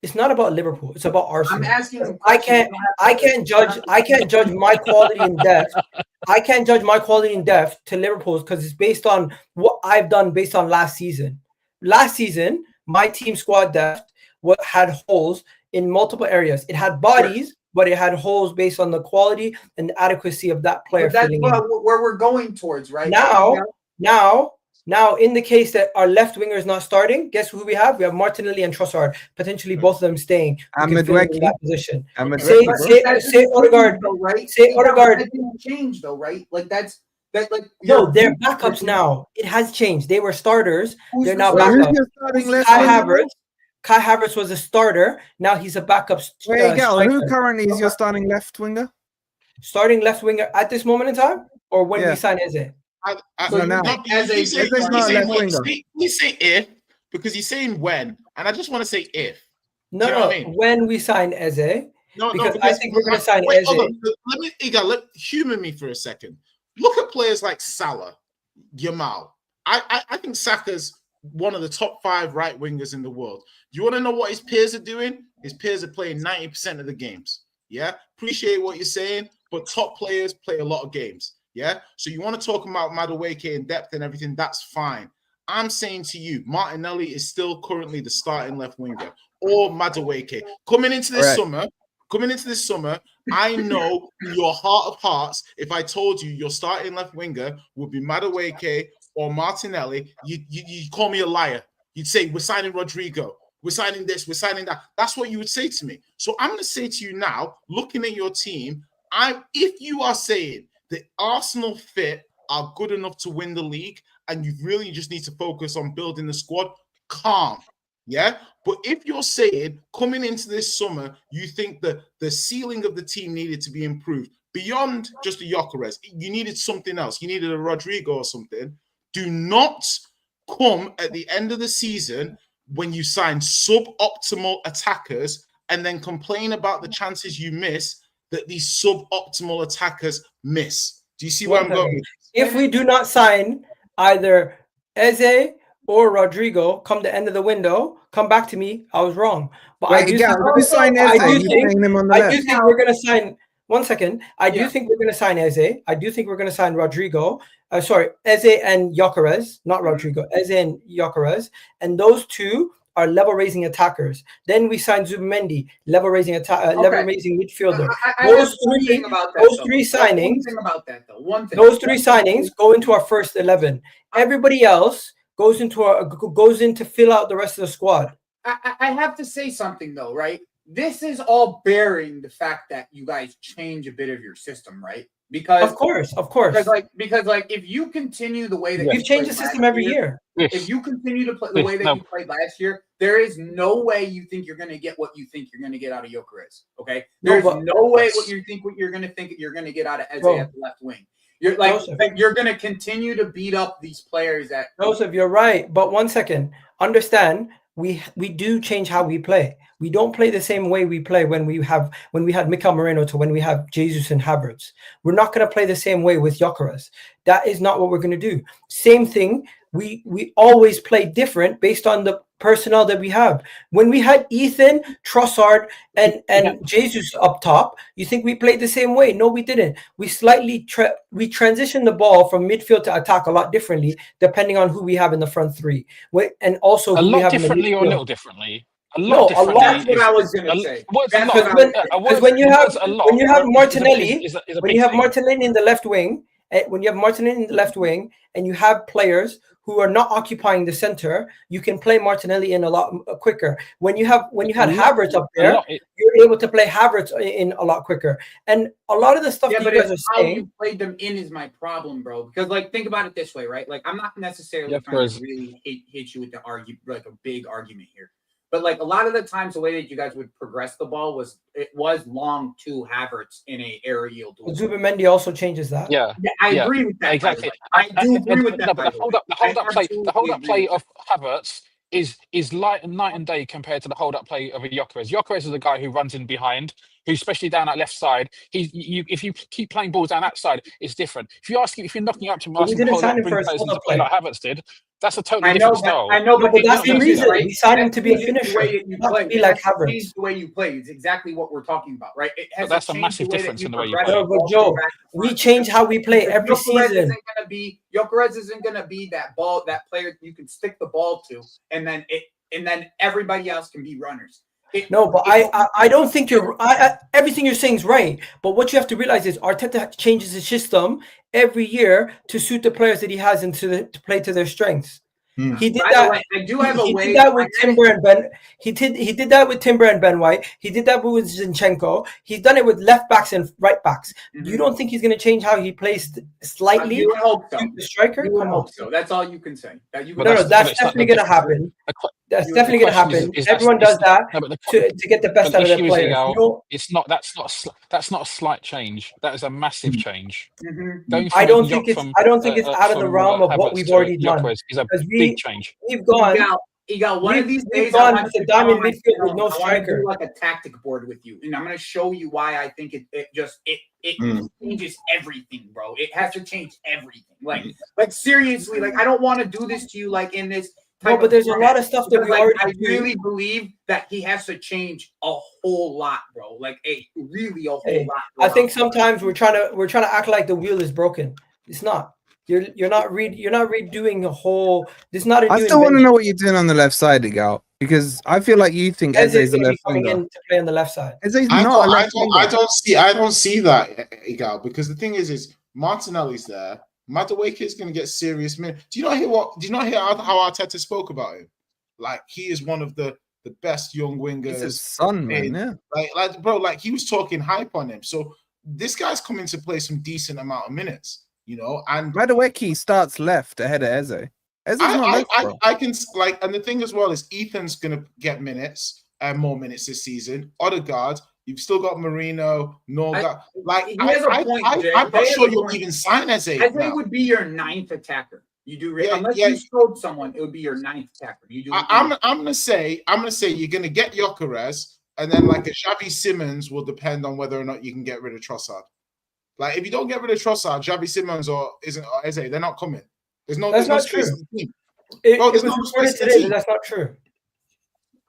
It's not about Liverpool. It's about Arsenal.
I'm asking.
I can't judge my quality in depth. I can't judge my quality in depth to Liverpool's because it's based on what I've done based on last season. Last season, my team squad depth had holes in multiple areas. It had bodies, but it had holes based on the quality and the adequacy of that player.
That's where we're going towards, right?
Now, in the case that our left winger is not starting, guess who we have? We have Martinelli and Trossard, potentially both of them staying in that position. Say Odegaard, right? Say Odegaard.
That didn't change though, right? Like that's that. Like
no, they're backups now. It has changed. They were starters. They're now
backups.
Kai Havertz was a starter. Now he's a backup.
Who currently is your starting left winger?
Starting left winger at this moment in time, or when we sign Eze?
We say if because he's saying when, and I just want to say if.
When we sign Eze. Because I think we're going to sign Eze.
Let humor me for a second. Look at players like Salah, Yamal. I think Saka's one of the top 5 right wingers in the world. You want to know what his peers are doing? His peers are playing 90% of the games. Yeah, appreciate what you're saying, but top players play a lot of games. Yeah, so you want to talk about Madueke in depth and everything, that's fine. I'm saying to you, Martinelli is still currently the starting left winger, or Madueke. Coming into this summer, I know in your heart of hearts, if I told you your starting left winger would be Madueke or Martinelli, you call me a liar. You'd say, we're signing Rodrigo. We're signing this. We're signing that. That's what you would say to me. So I'm going to say to you now, looking at your team, if you are saying the Arsenal fit are good enough to win the league and you really just need to focus on building the squad, calm. Yeah. But if you're saying coming into this summer, you think that the ceiling of the team needed to be improved beyond just a Gyökeres, you needed something else. You needed a Rodrigo or something. Do not come at the end of the season when you sign suboptimal attackers and then complain about the chances you miss that these suboptimal attackers miss. Do you see where I'm going?
If we do not sign either Eze or Rodrigo come the end of the window, come back to me. I was wrong. But I do think we're going to sign. One second. I do think we're going to sign Eze. I do think we're going to sign Rodrigo. Eze and Gyökeres, not Rodrigo. Eze and Gyökeres. And those two are level-raising attackers. Then we sign Zubimendi, level-raising midfielder. Those three signings go into our first 11. Everybody else goes in to fill out the rest of the squad.
I have to say something though, right? This is all bearing the fact that you guys change a bit of your system, right? Because
of course.
Because if you continue the way that
we've changed the system every year.
If you continue to play the way that you played last year, there is no way you think you're going to get what you think you're going to get out of Gyökeres. Okay, there's no way what you're going to think you're going to get out of Eze at the left wing. You're you're going to continue to beat up these players.
Joseph, you're right, but one second. Understand, we do change how we play. We don't play the same way we play when we had Mikel Moreno to when we have Jesus and Havertz. We're not going to play the same way with Gyökeres. That is not what we're going to do. Same thing we always play different based on the personnel that we have. When we had Ethan, Trossard, and Jesus up top, you think we played the same way? No, we didn't. We slightly we transitioned the ball from midfield to attack a lot differently, depending on who we have in the front three, and also
A
who we
lot
have in the
differently or a
midfield.
little differently? A
No,
lot
a
differently.
lot.
That's what I was going to say.
Because when you have Martinelli, when you have
thing.
Martinelli in the left wing, and you have players who are not occupying the center, you can play Martinelli in a lot quicker. When you had Havertz up there, you're able to play Havertz in a lot quicker. And a lot of the stuff that you guys are saying,
you played them in is my problem, bro. Because like, think about it this way, right? Like, I'm not necessarily trying to really hit you with the like a big argument here. But like a lot of the times, the way that you guys would progress the ball was long to Havertz in a aerial duel.
Zubimendi also changes that.
Yeah, I agree with that.
Exactly.
I do agree with that.
But the hold up play of Havertz is night and day compared to the hold up play of a Gyökeres. Gyökeres is a guy who runs in behind, who especially down that left side. If you keep playing balls down that side, it's different. If you're knocking up to
we didn't sign him for a hold up play
like Havertz did, that's a totally different style.
I know, but
that's the reason we signed him to be a finisher. Not to be like Havertz.
The way you play is exactly what we're talking about, right? It has
that's a massive difference in the way you play.
No, but Joe, we change how we play every season.
Gyökeres isn't gonna be that player you can stick the ball to, and then everybody else can be runners.
No, but I don't think everything you're saying is right. But what you have to realize is Arteta changes his system every year to suit the players that he has and to play to their strengths. He did that.
I do have a way.
He did that with Timber and Ben. He did that with Timber and Ben White. He did that with Zinchenko. He's done it with left backs and right backs. Mm-hmm. You don't think he's going to change how he plays slightly?
You would hope so.
The striker.
You would hope so. That's all you can say.
That's definitely going to happen. That's definitely going to happen. Everyone does that to get the best out of their players.
That's not a slight change. That is a massive change.
Mm-hmm. I don't think it's out of the realm of what we've already done.
Is a big change.
We've gone.
He got one of these days.
Gone with the diamond midfield with no striker.
Do like a tactic board with you, and I'm going to show you why I think it changes everything, bro. It has to change everything. Like seriously, like I don't want to do this to you, like in this.
No, but there's a lot of stuff that we already
I really believe that he has to change a whole lot, bro. Like a whole lot. Bro.
I think sometimes we're trying to act like the wheel is broken. It's not. You're not redoing a whole. This is not.
I still want to know what you're doing on the left side, Hugo, because I feel like you think Eze's the left
coming in to play on the left side.
Eze's not.
I don't see that, Hugo, because the thing is Martinelli's there. Madueke is going to get serious minutes. Do you not hear how Arteta spoke about him? Like he is one of the best young wingers.
He's his son, man. Yeah.
Like bro, like he was talking hype on him. So this guy's coming to play some decent amount of minutes. You know, and
Madueke starts left ahead of Eze. Eze's not left, bro.
I can like, and the thing as well is Ethan's gonna get minutes and more minutes this season. Odegaard, you've still got Marino, Norga. I'm not sure you'll even sign Eze.
Eze would be your ninth attacker. You do unless you sold someone, it would be your ninth attacker. You do.
I'm gonna say you're gonna get Gyökeres, and then like a Xavi Simons will depend on whether or not you can get rid of Trossard. Like if you don't get rid of Trossard, Xavi Simons or Eze, they're not coming. That's not
true.
That's
not true.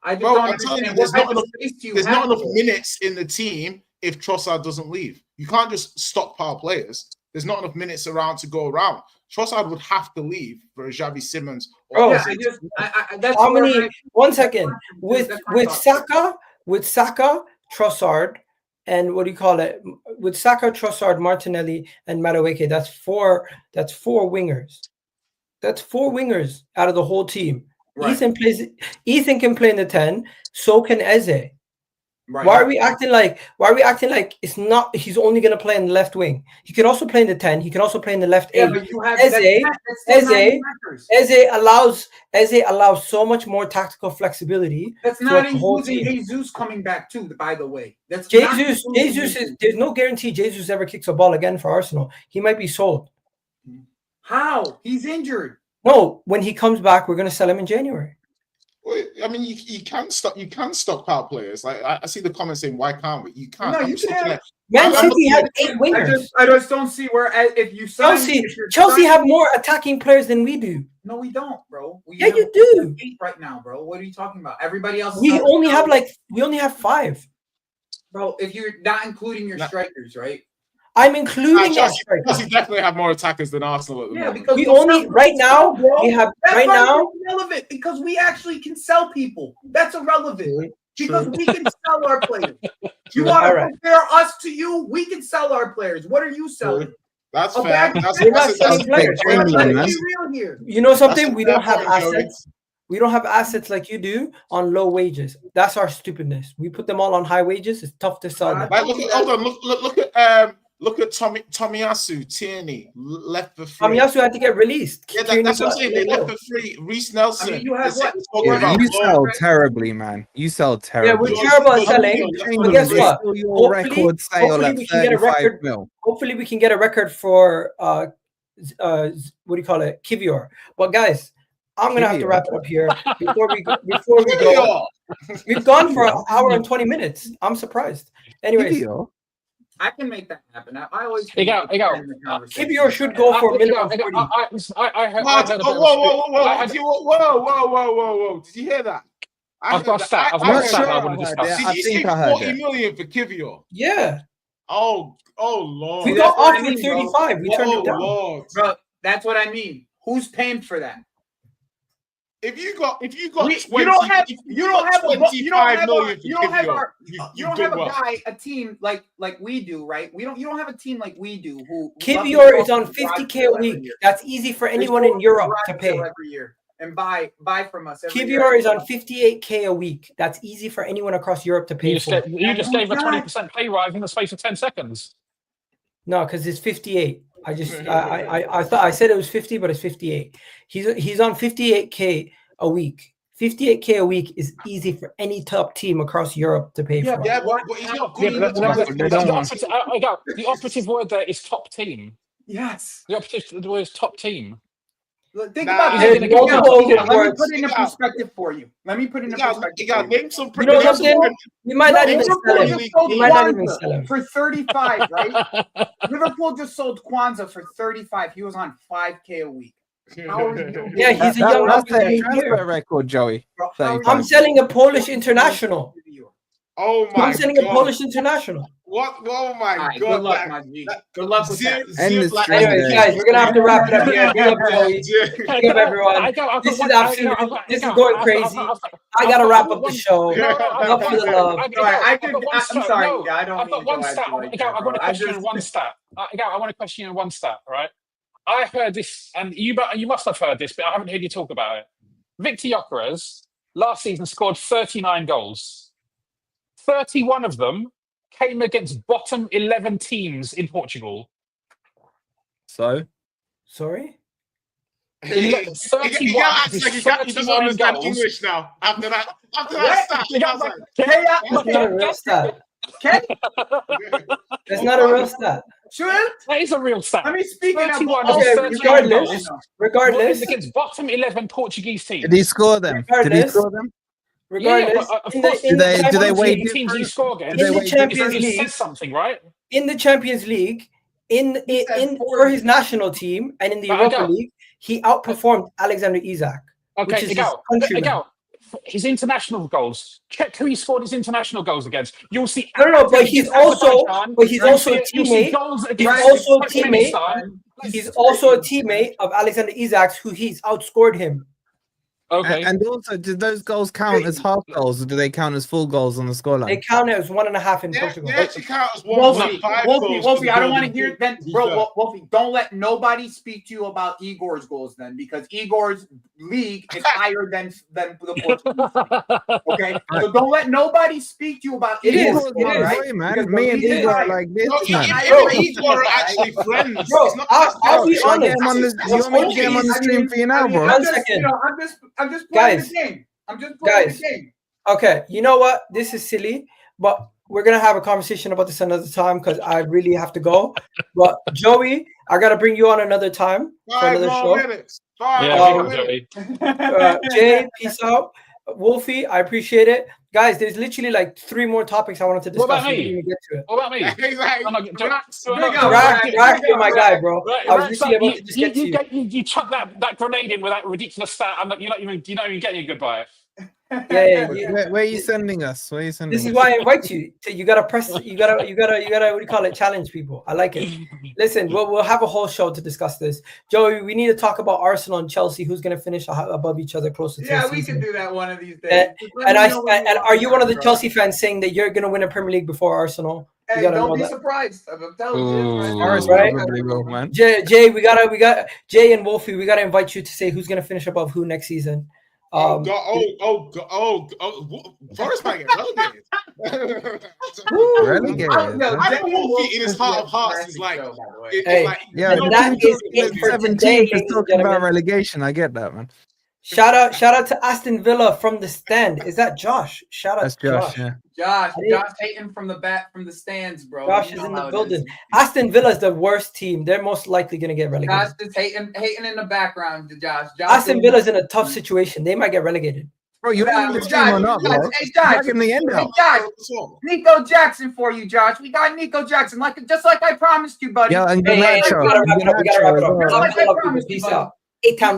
I'm telling you, there's not enough minutes in the team if Trossard doesn't leave. You can't just stockpile players. There's not enough minutes around to go around. Trossard would have to leave for a Xavi Simons.
One second. With Saka, Trossard, and what do you call it? With Saka, Trossard, Martinelli, and Madueke, that's four wingers. That's four wingers out of the whole team. Right. Ethan can play in the 10, so can Eze. Right. Why are we acting like it's not? He's only going to play in the left wing. He can also play in the 10. He can also play in the left 8.
But you have
Eze allows so much more tactical flexibility.
That's not including Jesus coming back too. By the way, that's
Jesus is. There's no guarantee Jesus ever kicks a ball again for Arsenal. He might be sold.
How? He's injured.
No, when he comes back, we're going to sell him in January.
I mean, you can stockpile players. Like I see the comments saying, "Why can't we?" You can't.
No,
I'm
you
just looking
can.
at-
Man
I'm
City
looking
had
at-
8 wingers.
I just don't see where if you sign
Chelsea have more attacking players than we do.
No, we don't, bro.
Yeah, you do.
8 right now, bro. What are you talking about? Everybody else.
We only have 5.
Bro, if you're not including your strikers, right?
I'm including our strikers.
Chelsea definitely have more attackers than Arsenal at the moment.
Because
we only right now we have
that's
right now
irrelevant because we actually can sell people. That's irrelevant because we can sell our players. You want to compare us to you? We can sell our players. What are you selling?
That's fair.
We're not selling players.
Let's be real here.
You know something? We don't have assets. We don't have assets like you do on low wages. That's our stupidness. We put them all on high wages. It's tough to sell them.
Like, look at Tomiyasu, Tierney left for free.
Tomiyasu had to get released.
Yeah, that's what I'm saying. They left for free. Reece Nelson.
I mean, you have what?
You sell terribly, man. You sell terribly.
Yeah, we're terrible at selling. But guess what?
Your record sale at 35 mil.
Hopefully, we can get a record for what do you call it? Kivior. But guys, I'm gonna have to wrap it up here before we go. We've gone for an hour and 20 minutes. I'm surprised. Anyways,
I can make that happen. I always.
Kivior should go for minimum 40.
Whoa! Did you hear that?
I've got a stat.
Did you say 40 million for Kivior?
Yeah.
Oh Lord.
We got offered 35. We turned it down.
Lord.
Bro, that's what I mean. Who's paying for that?
If you got 20,
you don't have a team like we do, right? You don't have a team like we do. Who
Kivior is on 50K a week. That's easy for anyone in Europe to pay
every year and buy from us.
Kivior is on 58K a week. That's easy for anyone across Europe to pay
You
for.
just gave a 20% pay rise in the space of 10 seconds.
No, because it's 58. I thought I said it was 50, but it's 58. He's on 58K a week. 58K a week is easy for any top team across Europe to pay for.
Yeah, but he's not good.
The operative word there is top team.
Yes.
The operative word is top team.
Think about it. Let me put it in perspective for you.
Name some.
You know something? You might not even sell him. You might not even sell him
for 35, right? Liverpool just sold Kwanzaa for 35. He was on 5K a week.
Yeah, he's a young
transfer record, Joey.
I'm selling a Polish international.
Oh my!
I'm selling a Polish international.
What? Oh my God!
Good luck, my G. Good luck with that.
Anyways, guys, we're gonna have to wrap it up here. Big up, Joey. Big up, everyone. This is absolutely. This is going crazy. I gotta wrap up the show. Up for the love.
I'm sorry. I don't.
I've got one stat. I want to question you on one stat. I want to question you on one stat. Right? I heard this, and you must have heard this, but I haven't heard you talk about it. Viktor Gyökeres last season scored 39 goals. 31 of them came against bottom 11 teams in Portugal.
So?
Sorry?
31.
He doesn't understand English now. After that stat.
That's not a real stat. That's not a real stat.
Sure.
That is a real stat.
I mean, speaking of
regardless,
against bottom 11 Portuguese teams.
Did he score them?
Regardless,
do they weigh
teams you score against?
In the Champions League,
says something, right?
In the Champions League, for his national team and in the Europa League, he outperformed Alexander Isak.
Okay, his international goals. Check who he scored his international goals against. You'll see.
No, but he's also a teammate. He's also a teammate of Alexander Isak's, who he's outscored him.
Okay.
And also, did those goals count as half goals, or do they count as full goals on the scoreline?
They count as 1.5 in Portugal.
They actually count as
1.5. Wolfie, I don't want to hear then, bro. Wolfie, don't let nobody speak to you about Igor's goals then, because Igor's league is higher than the Portuguese. Okay, so don't let nobody speak to you about Igor's goals, right?
Man. Me and Igor are like this, man.
Igor are actually friends.
Bro, I'll be honest.
You want me to get him on the stream for you now, bro?
I'm just playing the game. The game.
Okay, you know what? This is silly, but we're gonna have a conversation about this another time because I really have to go. But Joey, I gotta bring you on another time for another show.
Yeah, Joey.
Jay, peace out. Wolfie, I appreciate it. Guys, there's literally like 3 more topics I wanted to discuss.
What about
We
me?
didn't even get to it.
What about me?
Exactly.
I'm not-
Rack, you're my guy, bro.
Right,
I was
right,
literally
so
about to just get to you.
you chuck that grenade in with that ridiculous stat, and you're not even getting a goodbye.
Yeah,
Where are you sending us? Where are you sending
This is
us?
why I invite you. You gotta press. You gotta. What do you call it? Challenge people. I like it. Listen, we'll have a whole show to discuss this. Joey, we need to talk about Arsenal and Chelsea. Who's gonna finish above each other closer to the
we
season.
can do that one of these days.
And are you one of the Chelsea fans saying that you're gonna win a Premier League before Arsenal?
Hey, don't be surprised. I'm telling you,
Forest
right?
probably will, man.
Jay, we got Jay and Wolfie. We gotta invite you to say who's gonna finish above who next season.
Forest might get relegated.
Relegated.
I know Wolfie in his heart of hearts is like,
Yeah,
and that is it for
17
today,
for
ladies and
talking about
gentlemen.
relegation. I get that, man.
Shout out to Aston Villa from the stand. Is that Josh? Shout out
That's
to
Josh. Yeah.
Josh hating from the stands, bro.
Josh is in the building. Aston Villa is the worst team. They're most likely going to get relegated.
Josh is hating in the background, Josh.
Aston Villa's in a tough situation. They might get relegated.
Bro, you ain't this team or not, bro.
Hey, Josh.
Back in the end out.
Josh. Nico Jackson for you, Josh. We got Nico Jackson, just like I promised you, buddy.
Yeah, and
Hey, we gotta wrap it up.
Just like I promised you,
Peace
buddy.
out. 8 Town